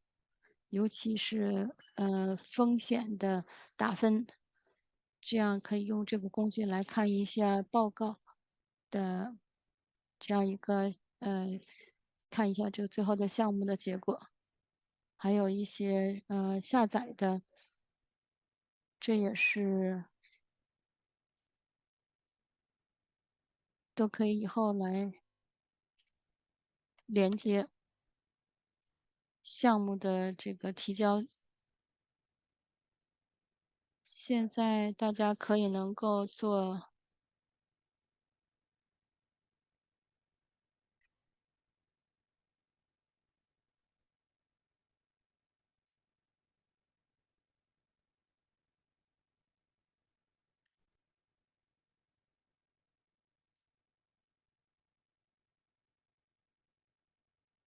尤其是风险的打分，这样可以用这个工具来看一下报告的这样一个看一下这个最后的项目的结果，还有一些下载的，这也是都可以以后来连接项目的这个提交。现在大家可以能够做。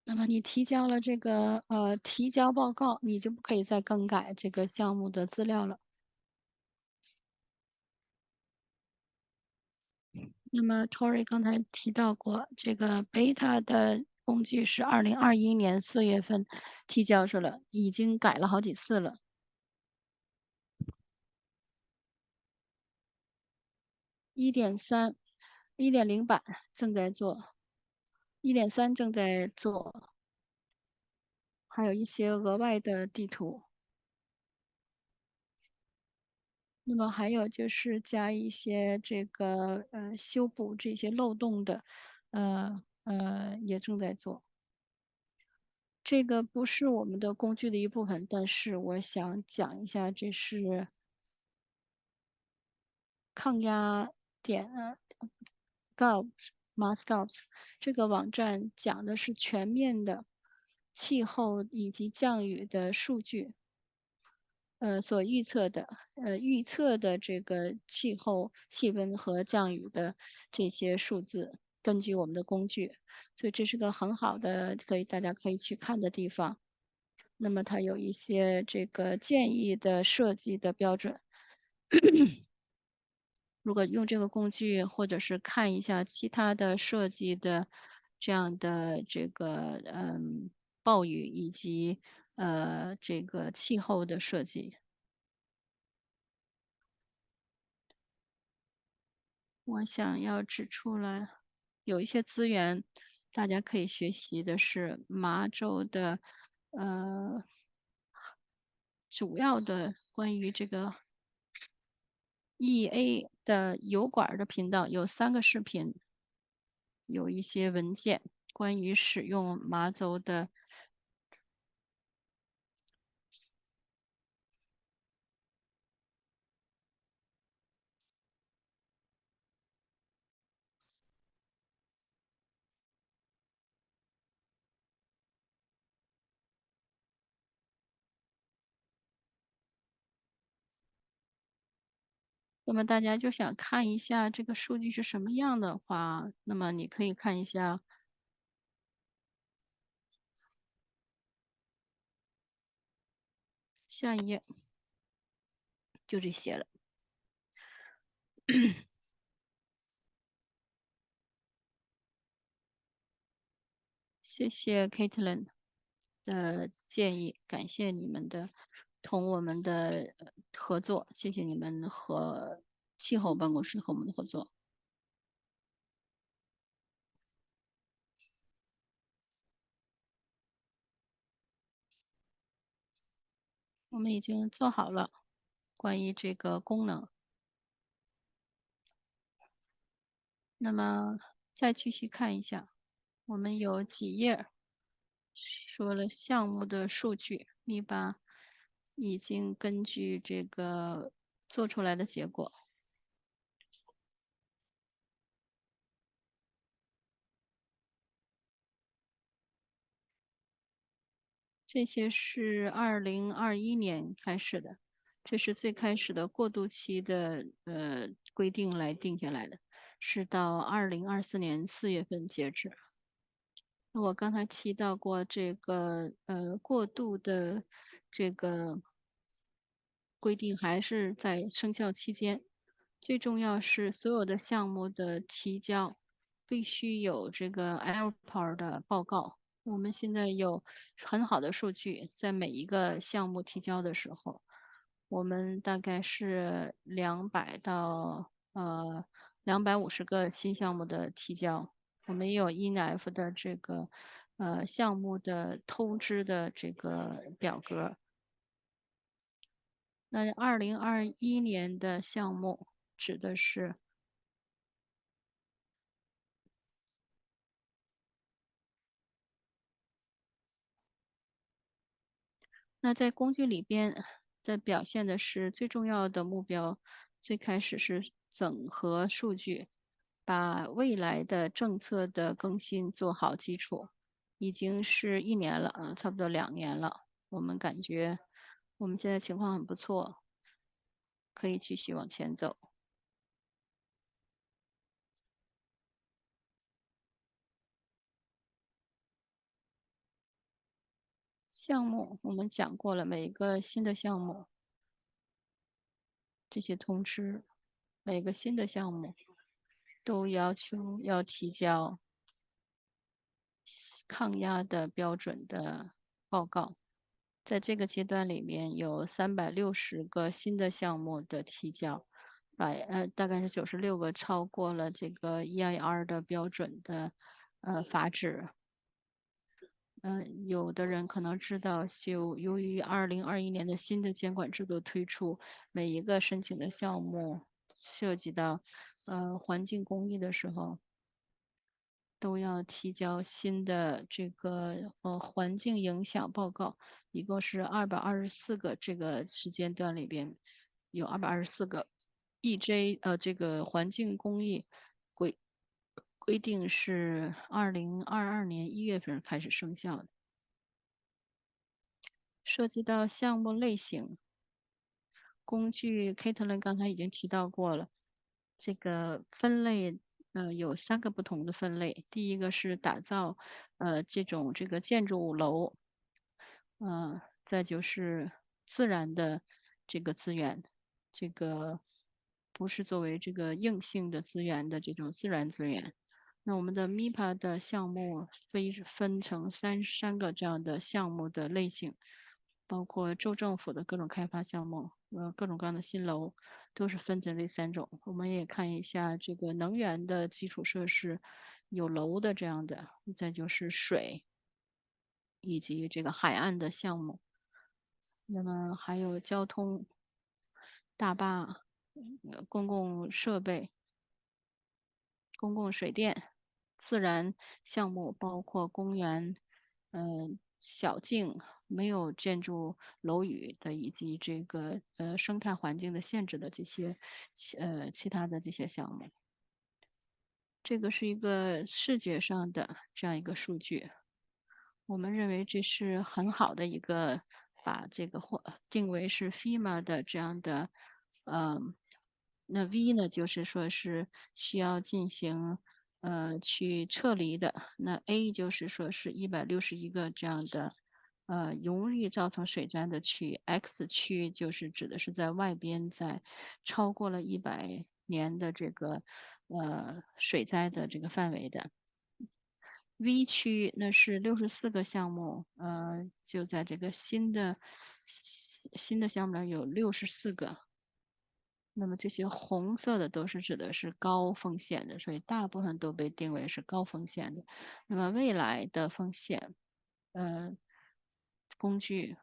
那么你提交了这个提交报告，你就不可以再更改这个项目的资料了。那么 Tory 刚才提到过，这个 Beta 的工具是2021年4月份提交出了，已经改了好几次了。1.3、1.0版正在做，1.3正在做，还有一些额外的地图。那么还有就是加一些这个修补这些漏洞的，也正在做。这个不是我们的工具的一部分，但是我想讲一下，这是抗压点gov massgov 这个网站讲的是全面的气候以及降雨的数据。所预测的这个气候、气温和降雨的这些数字，根据我们的工具，所以这是个很好的大家可以去看的地方。那么它有一些这个建议的设计的标准。如果用这个工具，或者是看一下其他的设计的这样的这个暴雨以及这个气候的设计。我想要指出来，有一些资源大家可以学习的是麻州的，呃，主要的关于这个 EA 的油管的频道有3个视频，有一些文件关于使用麻州的。那么大家就想看一下这个数据是什么样的话，那么你可以看一下下一页，就这些了。谢谢 Caitlin 的建议，感谢你们的同我们的合作，谢谢你们和气候办公室和我们的合作。我们已经做好了关于这个功能。那么再继续看一下，我们有几页说了项目的数据，你把已经根据这个做出来的结果。这些是2021年开始的，这是最开始的过渡期的规定来定下来的，是到2024年4月份截止。我刚才提到过这个过渡的这个规定还是在生效期间。最重要是所有的项目的提交必须有这个 airport 的报告。我们现在有很好的数据，在每一个项目提交的时候，我们大概是200到250个新项目的提交。我们也有 ENF 的这个项目的通知的这个表格。那2021年的项目指的是，那在工具里边在表现的是最重要的目标，最开始是整合数据，把未来的政策的更新做好基础，已经是1年了啊，差不多2年了。我们感觉我们现在情况很不错，可以继续往前走。项目我们讲过了，每一个新的项目这些通知，每个新的项目都要求要提交抗压的标准的报告。在这个阶段里面有360个新的项目的提交，大概是96个超过了这个 EIR 的标准的阀值。有的人可能知道，就由于2021年的新的监管制度推出，每一个申请的项目涉及到环境公益的时候，都要提交新的这个环境影响报告，一共是224个，这个时间段里边有224个。EJ 这个环境公益规规定是2022年1月份开始生效的。涉及到项目类型，工具 Caitlin 刚才已经提到过了，这个分类有3个不同的分类。第一个是打造这个建筑物楼，再就是自然的这个资源，这个不是作为这个硬性的资源的这种自然资源。那我们的 MIPA 的项目分成三个这样的项目的类型，包括州政府的各种开发项目，各种各样的新楼，都是分成这3种。我们也看一下这个能源的基础设施，有楼的这样的，再就是水以及这个海岸的项目。那么还有交通、大坝、公共设备、公共水电、自然项目，包括公园、小径、没有建筑楼宇的，以及这个生态环境的限制的这些其他的这些项目。这个是一个视觉上的这样一个数据。我们认为这是很好的一个把这个定为是 FEMA 的这样的，那 V 呢就是说是需要进行去撤离的，那 A 就是说是161个这样的容易造成水灾的区域，X 区就是指的是在外边在超过了100年的这个水灾的这个范围的。V 区那是64个项目，就在这个新的项目里有64个。那么这些红色的都是指的是高风险的，所以大部分都被定为是高风险的。那么未来的风险，呃，工具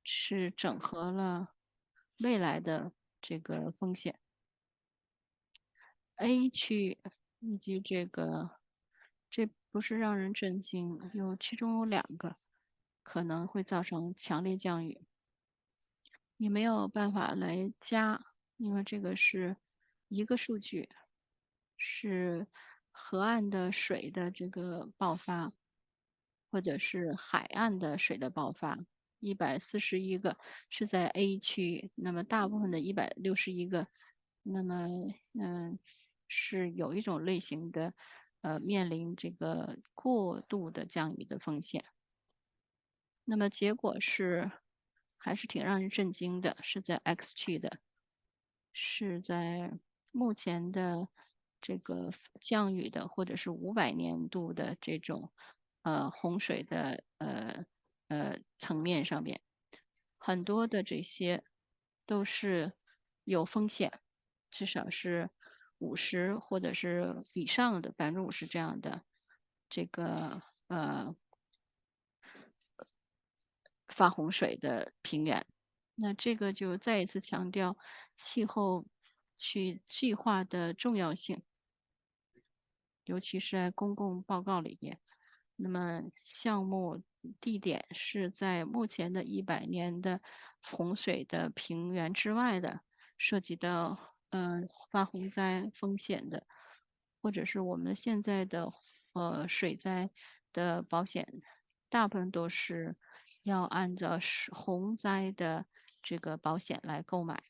是整合了未来的这个风险。A 区以及这不是让人震惊，其中有2个可能会造成强烈降雨，你没有办法来加，因为这个是一个数据，是河岸的水的这个爆发，或者是海岸的水的爆发。141个是在 A 区，那么大部分的161个，那么是有一种类型的面临这个过度的降雨的风险。那么结果是还是挺让人震惊的，是在 X 区的，是在目前的这个降雨的或者是500年度的这种洪水的层面上面，很多的这些都是有风险，至少是50%或者是以上的50%这样的这个发洪水的平原。那这个就再一次强调气候去计划的重要性，尤其是在公共报告里边。那么项目地点是在目前的100年的洪水的平原之外的，涉及到发洪灾风险的，或者是我们现在的水灾的保险，大部分都是要按照洪灾的这个保险来购买。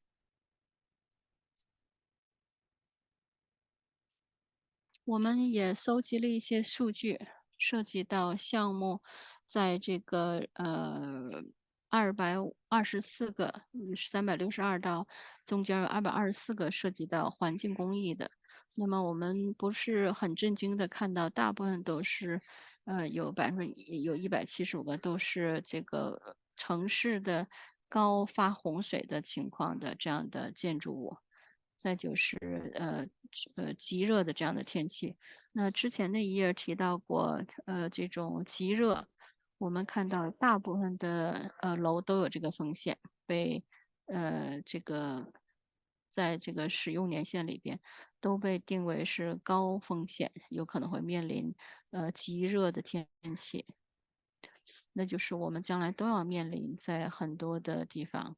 我们也搜集了一些数据，涉及到项目在这个224个362道中间有224个涉及到环境公益的。那么我们不是很震惊的看到，大部分都是有175个都是这个城市的高发洪水的情况的这样的建筑物。再就是极热的这样的天气。那之前那一页提到过，这种极热，我们看到大部分的楼都有这个风险，被这个在这个使用年限里边都被定为是高风险，有可能会面临极热的天气。那就是我们将来都要面临在很多的地方。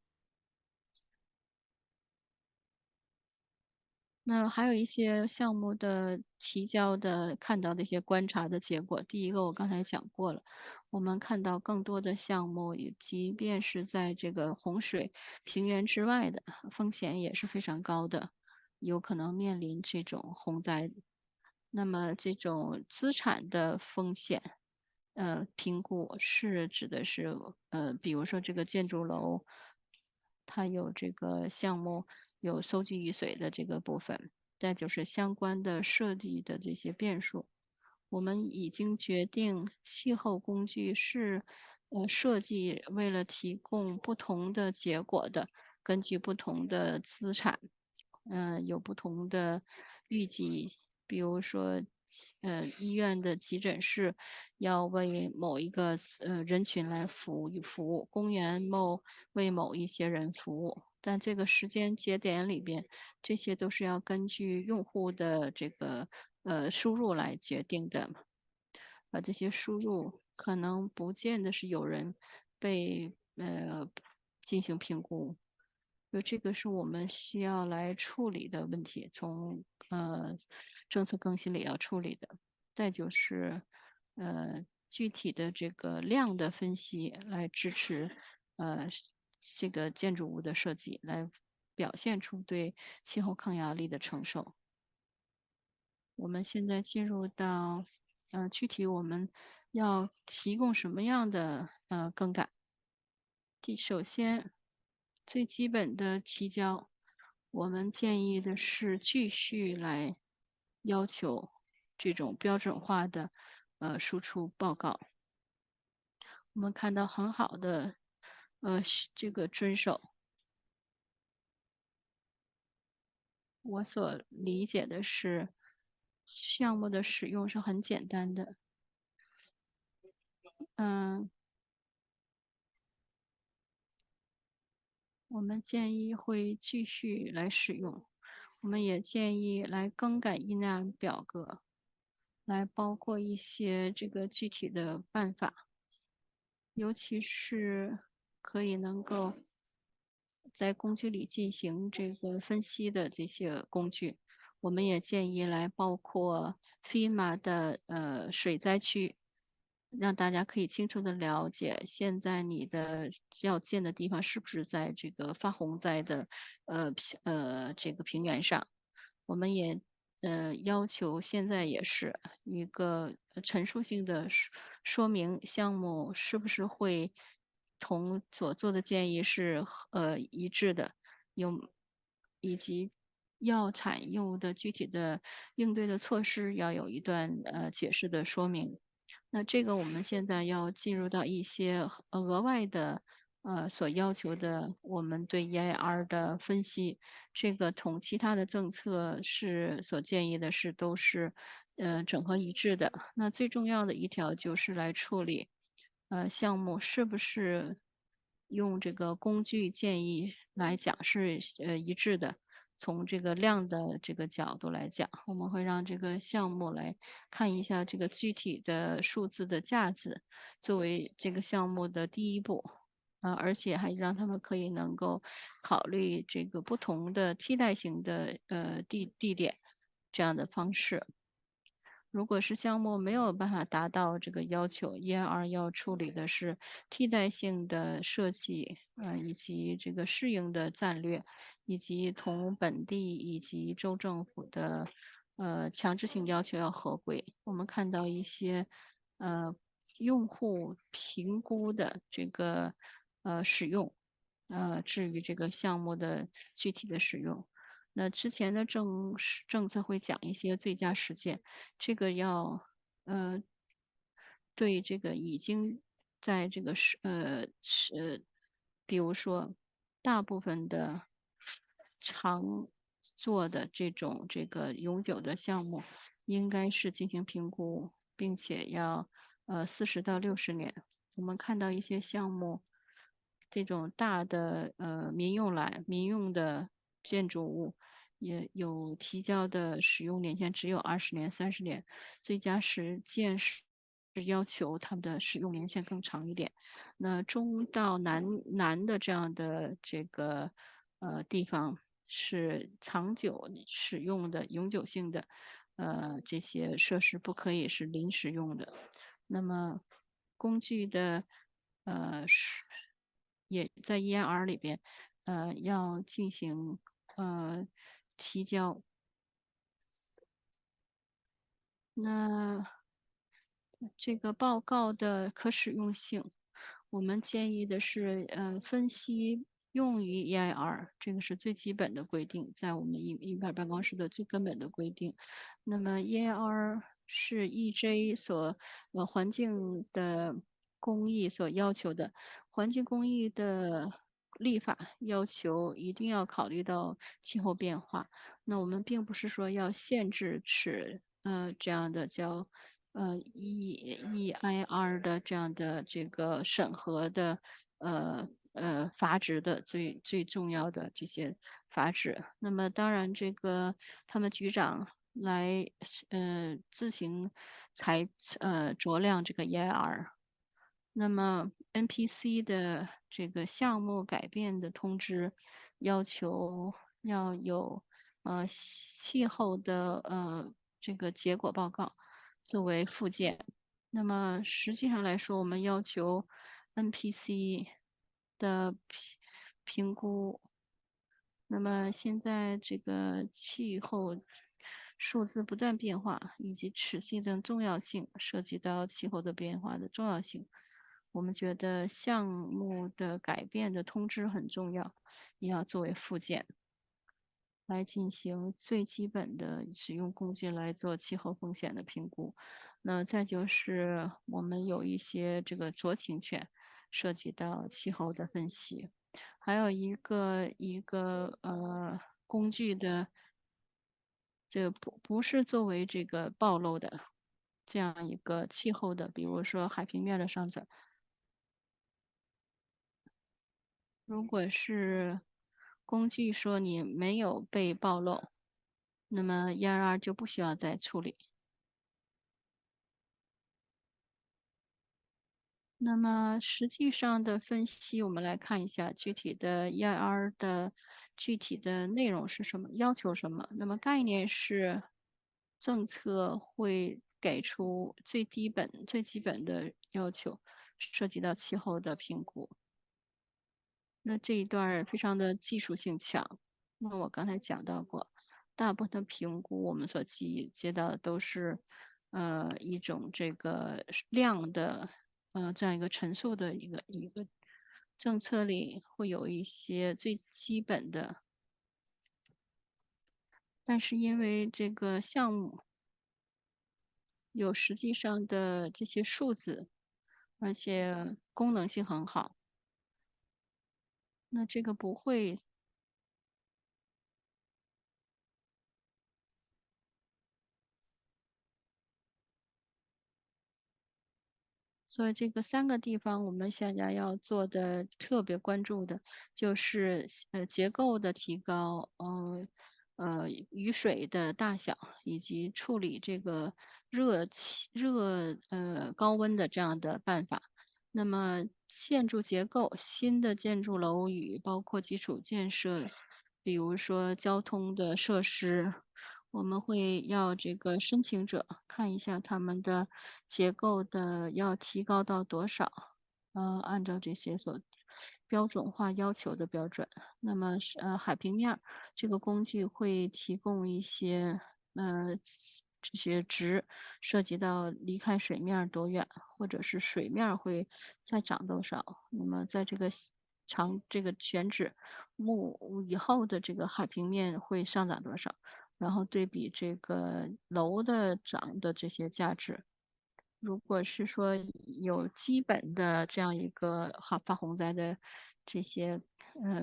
那还有一些项目的提交的看到的一些观察的结果。第一个我刚才讲过了，我们看到更多的项目，也即便是在这个洪水平原之外的，风险也是非常高的，有可能面临这种洪灾。那么这种资产的风险，评估是指的是，比如说这个建筑楼，它有这个项目有收集雨水的这个部分，再就是相关的设计的这些变数。我们已经决定气候工具是设计为了提供不同的结果的，根据不同的资产，有不同的预计，比如说，医院的急诊室要为某一个人群来服务，公园为某一些人服务，但这个时间节点里边，这些都是要根据用户的这个输入来决定的，这些输入可能不见得是有人被进行评估。就这个是我们需要来处理的问题，从政策更新里要处理的。再就是具体的这个量的分析来支持呃这个建筑物的设计，来表现出对气候抗压力的承受。我们现在进入到具体我们要提供什么样的更改。首先，最基本的提交，我们建议的是继续来要求这种标准化的输出报告。我们看到很好的这个遵守。我所理解的是，项目的使用是很简单的。嗯，我们建议会继续来使用，我们也建议来更改议案表格，来包括一些这个具体的办法，尤其是可以能够在工具里进行这个分析的这些工具，我们也建议来包括 FEMA 的水灾区，让大家可以清楚的了解现在你的要建的地方是不是在这个发洪灾的这个平原上。我们也要求现在也是一个陈述性的说明项目是不是会同所做的建议是一致的，有以及要采用的具体的应对的措施要有一段解释的说明。那这个我们现在要进入到一些额外的所要求的我们对 EIR 的分析，这个同其他的政策是所建议的是都是整合一致的。那最重要的一条就是来处理项目是不是用这个工具建议来讲是一致的。从这个量的这个角度来讲，我们会让这个项目来看一下这个具体的数字的价值，作为这个项目的第一步。而且还让他们可以能够考虑这个不同的替代型的地点这样的方式。如果是项目没有办法达到这个要求，EIR 要处理的是替代性的设计，以及这个适应的战略，以及同本地以及州政府的强制性要求要合规。我们看到一些呃用户评估的这个使用，至于这个项目的具体的使用。那之前的政策会讲一些最佳实践，这个要呃对这个已经在这个比如说大部分的常做的这个永久的项目，应该是进行评估，并且要40到60年。我们看到一些项目，这种大的民用的建筑物，也有提交的使用年限只有20年、30年，最佳实践是要求他们的使用年限更长一点。那中到南的这样的这个地方是长久使用的、永久性的这些设施不可以是临时用的。那么工具的也在 EIR 里边要进行提交。那这个报告的可使用性，我们建议的是，分析用于 EIR，这个是最基本的规定，在我们一般办公室的最根本的规定。那么 EIR 是 EJ 环境的公益所要求的，环境公益的立法要求一定要考虑到气候变化。那我们并不是说要限制这样的叫EIR 的这样的这个审核的阀值的最重要的这些阀值。那么当然这个他们局长来自行酌量这个 EIR。那么 NPC 的这个项目改变的通知要求要有气候的这个结果报告作为附件。那么实际上来说，我们要求 NPC 的评估。那么现在这个气候数字不断变化，以及持续的重要性，涉及到气候的变化的重要性，我们觉得项目的改变的通知很重要，也要作为附件。来进行最基本的使用工具来做气候风险的评估。那再就是我们有一些这个酌情权，涉及到气候的分析，还有一个工具的，这个不是作为这个暴露的这样一个气候的，比如说海平面的上涨。如果是工具说你没有被暴露，那么 EIR 就不需要再处理。那么实际上的分析，我们来看一下具体的 EIR 的具体的内容是什么，要求什么。那么概念是政策会给出最基本的要求，涉及到气候的评估。那这一段儿非常的技术性强。那我刚才讲到过，大部分的评估我们所接到的都是，一种这个量的，这样一个陈述的一个政策里会有一些最基本的，但是因为这个项目有实际上的这些数字，而且功能性很好。那这个不会所以这个3个地方，我们现在要做的特别关注的，就是结构的提高，雨水的大小，以及处理这个高温的这样的办法。那么建筑结构，新的建筑楼宇包括基础建设，比如说交通的设施，我们会要这个申请者看一下他们的结构的要提高到多少，按照这些标准化要求的标准。那么海平面儿这个工具会提供一些这些值，涉及到离开水面儿多远，或者是水面儿会再涨多少。那么在这个选址以后的这个海平面会上涨多少，然后对比这个楼的涨的这些价值。如果是说有基本的这样一个发洪灾的这些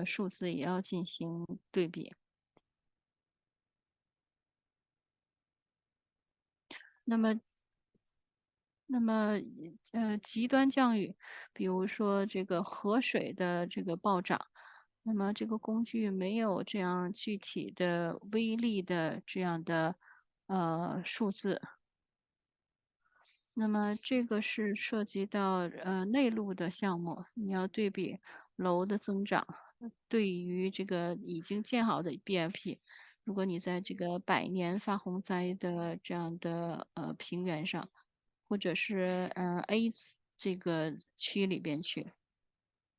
数字，也要进行对比。那么极端降雨，比如说这个河水的这个暴涨，那么这个工具没有这样具体的威力的这样的数字。那么这个是涉及到内陆的项目，你要对比楼的增长，对于这个已经建好的 BIP，如果你在这个100年发洪灾的这样的平原上，或者是A 这个区里边去，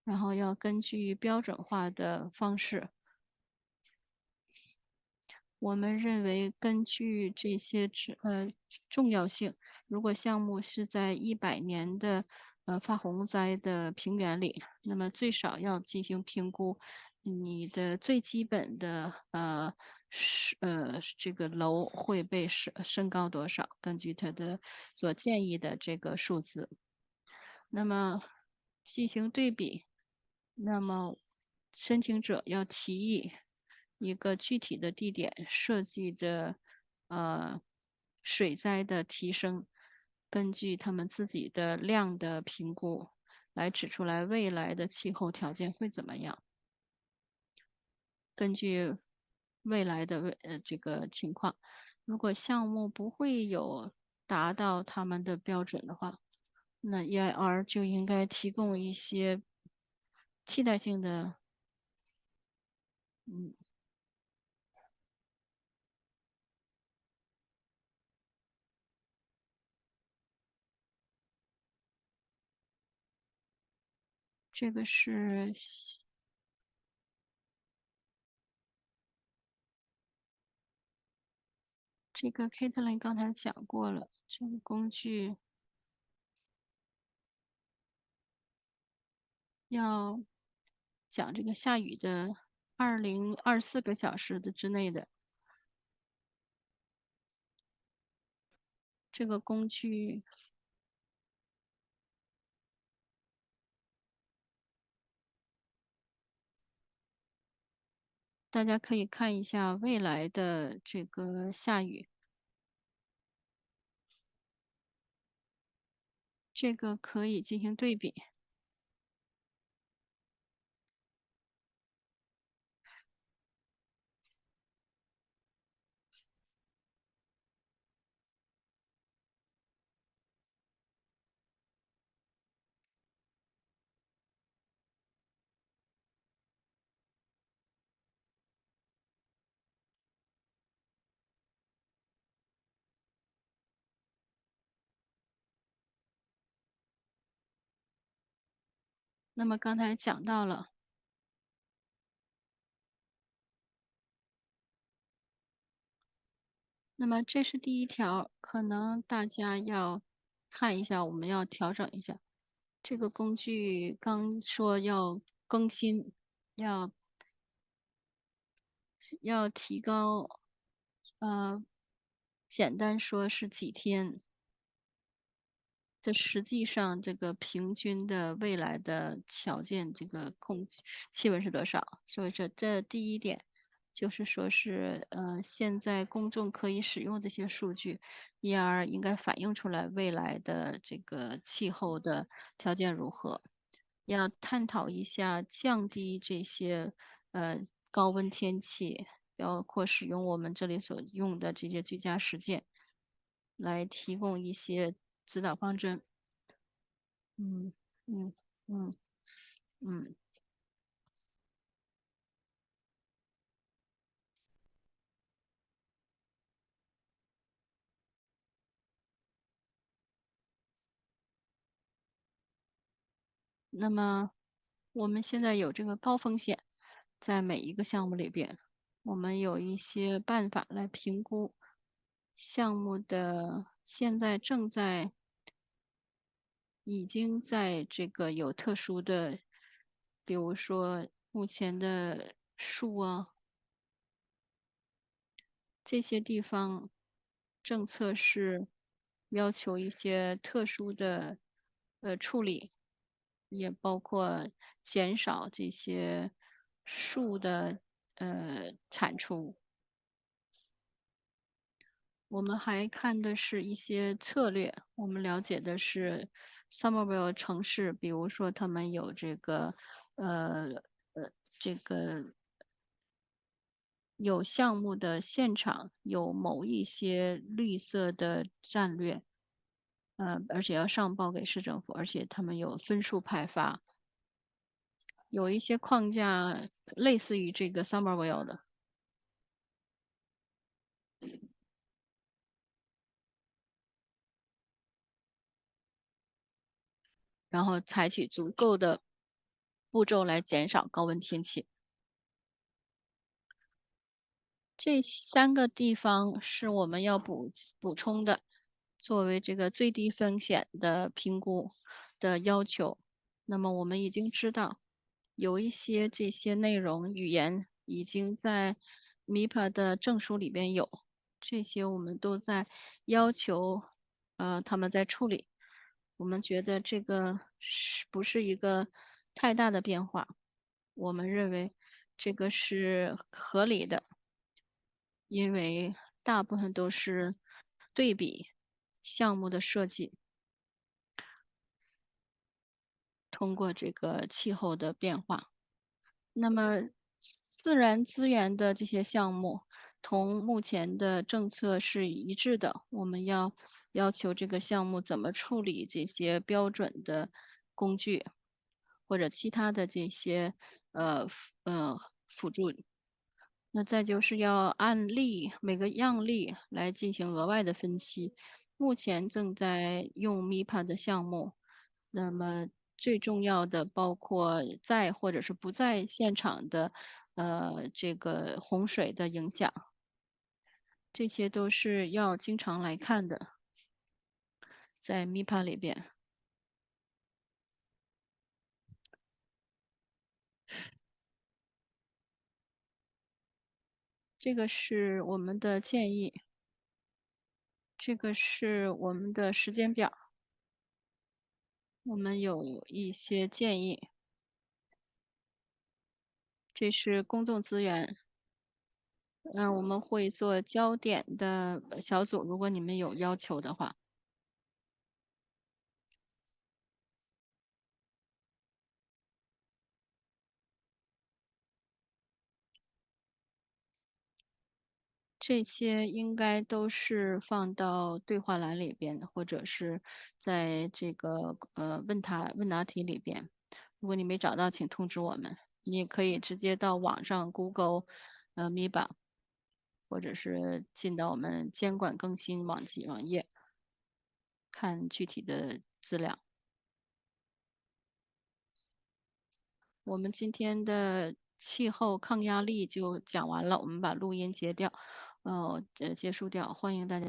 然后要根据标准化的方式。我们认为根据这些重要性，如果项目是在100年的发洪灾的平原里，那么最少要进行评估，你的最基本的这个楼会被升高多少，根据它的所建议的这个数字。那么进行对比，那么申请者要提议一个具体的地点设计的水灾的提升，根据他们自己的量的评估来指出来未来的气候条件会怎么样。根据未来的这个情况，如果项目不会有达到他们的标准的话，那 EIR 就应该提供一些替代性的，嗯，这个是这个 Caitlin 刚才讲过了，这个工具要讲这个下雨的2024个小时的之内的这个工具，大家可以看一下未来的这个下雨，这个可以进行对比。那么刚才讲到了，那么这是第一条，可能大家要看一下，我们要调整一下。这个工具刚说要更新，要提高，呃，简单说是几天，这实际上这个平均的未来的条件，这个气温是多少？所以说这第一点就是说是，现在公众可以使用这些数据，因而应该反映出来未来的这个气候的条件如何。要探讨一下降低这些高温天气，包括使用我们这里所用的这些居家实践，来提供一些指导方针。嗯嗯嗯嗯。那么我们现在有这个高风险，在每一个项目里边，我们有一些办法来评估项目的现在已经在这个有特殊的，比如说目前的树啊，这些地方政策是要求一些特殊的处理，也包括减少这些树的产出。我们还看的是一些策略，我们了解的是 Somerville 城市，比如说他们有这个呃这个有项目的现场有某一些绿色的战略，而且要上报给市政府，而且他们有分数派发，有一些框架类似于这个 Somerville 的，然后采取足够的步骤来减少高温天气。这3个地方是我们要补充的，作为这个最低风险的评估的要求。那么我们已经知道，有一些这些内容语言已经在 MIPA 的证书里边有，这些我们都在要求，他们在处理。我们觉得这个不是一个太大的变化，我们认为这个是合理的。因为大部分都是对比项目的设计，通过这个气候的变化。那么自然资源的这些项目，同目前的政策是一致的。我们要求这个项目怎么处理这些标准的工具，或者其他的这些辅助。那再就是要按每个样例来进行额外的分析。目前正在用 MIPA 的项目，那么最重要的包括在或者是不在现场的，这个洪水的影响，这些都是要经常来看的，在 MIPA 里边。这个是我们的建议，这个是我们的时间表，我们有一些建议。这是公众资源，我们会做焦点的小组，如果你们有要求的话。这些应该都是放到对话栏里边的，或者是在这个问答题里边。如果你没找到，请通知我们。你也可以直接到网上 Google MIBA，或者是进到我们监管更新网页看具体的资料。我们今天的气候抗压力就讲完了，我们把录音结束掉，欢迎大家。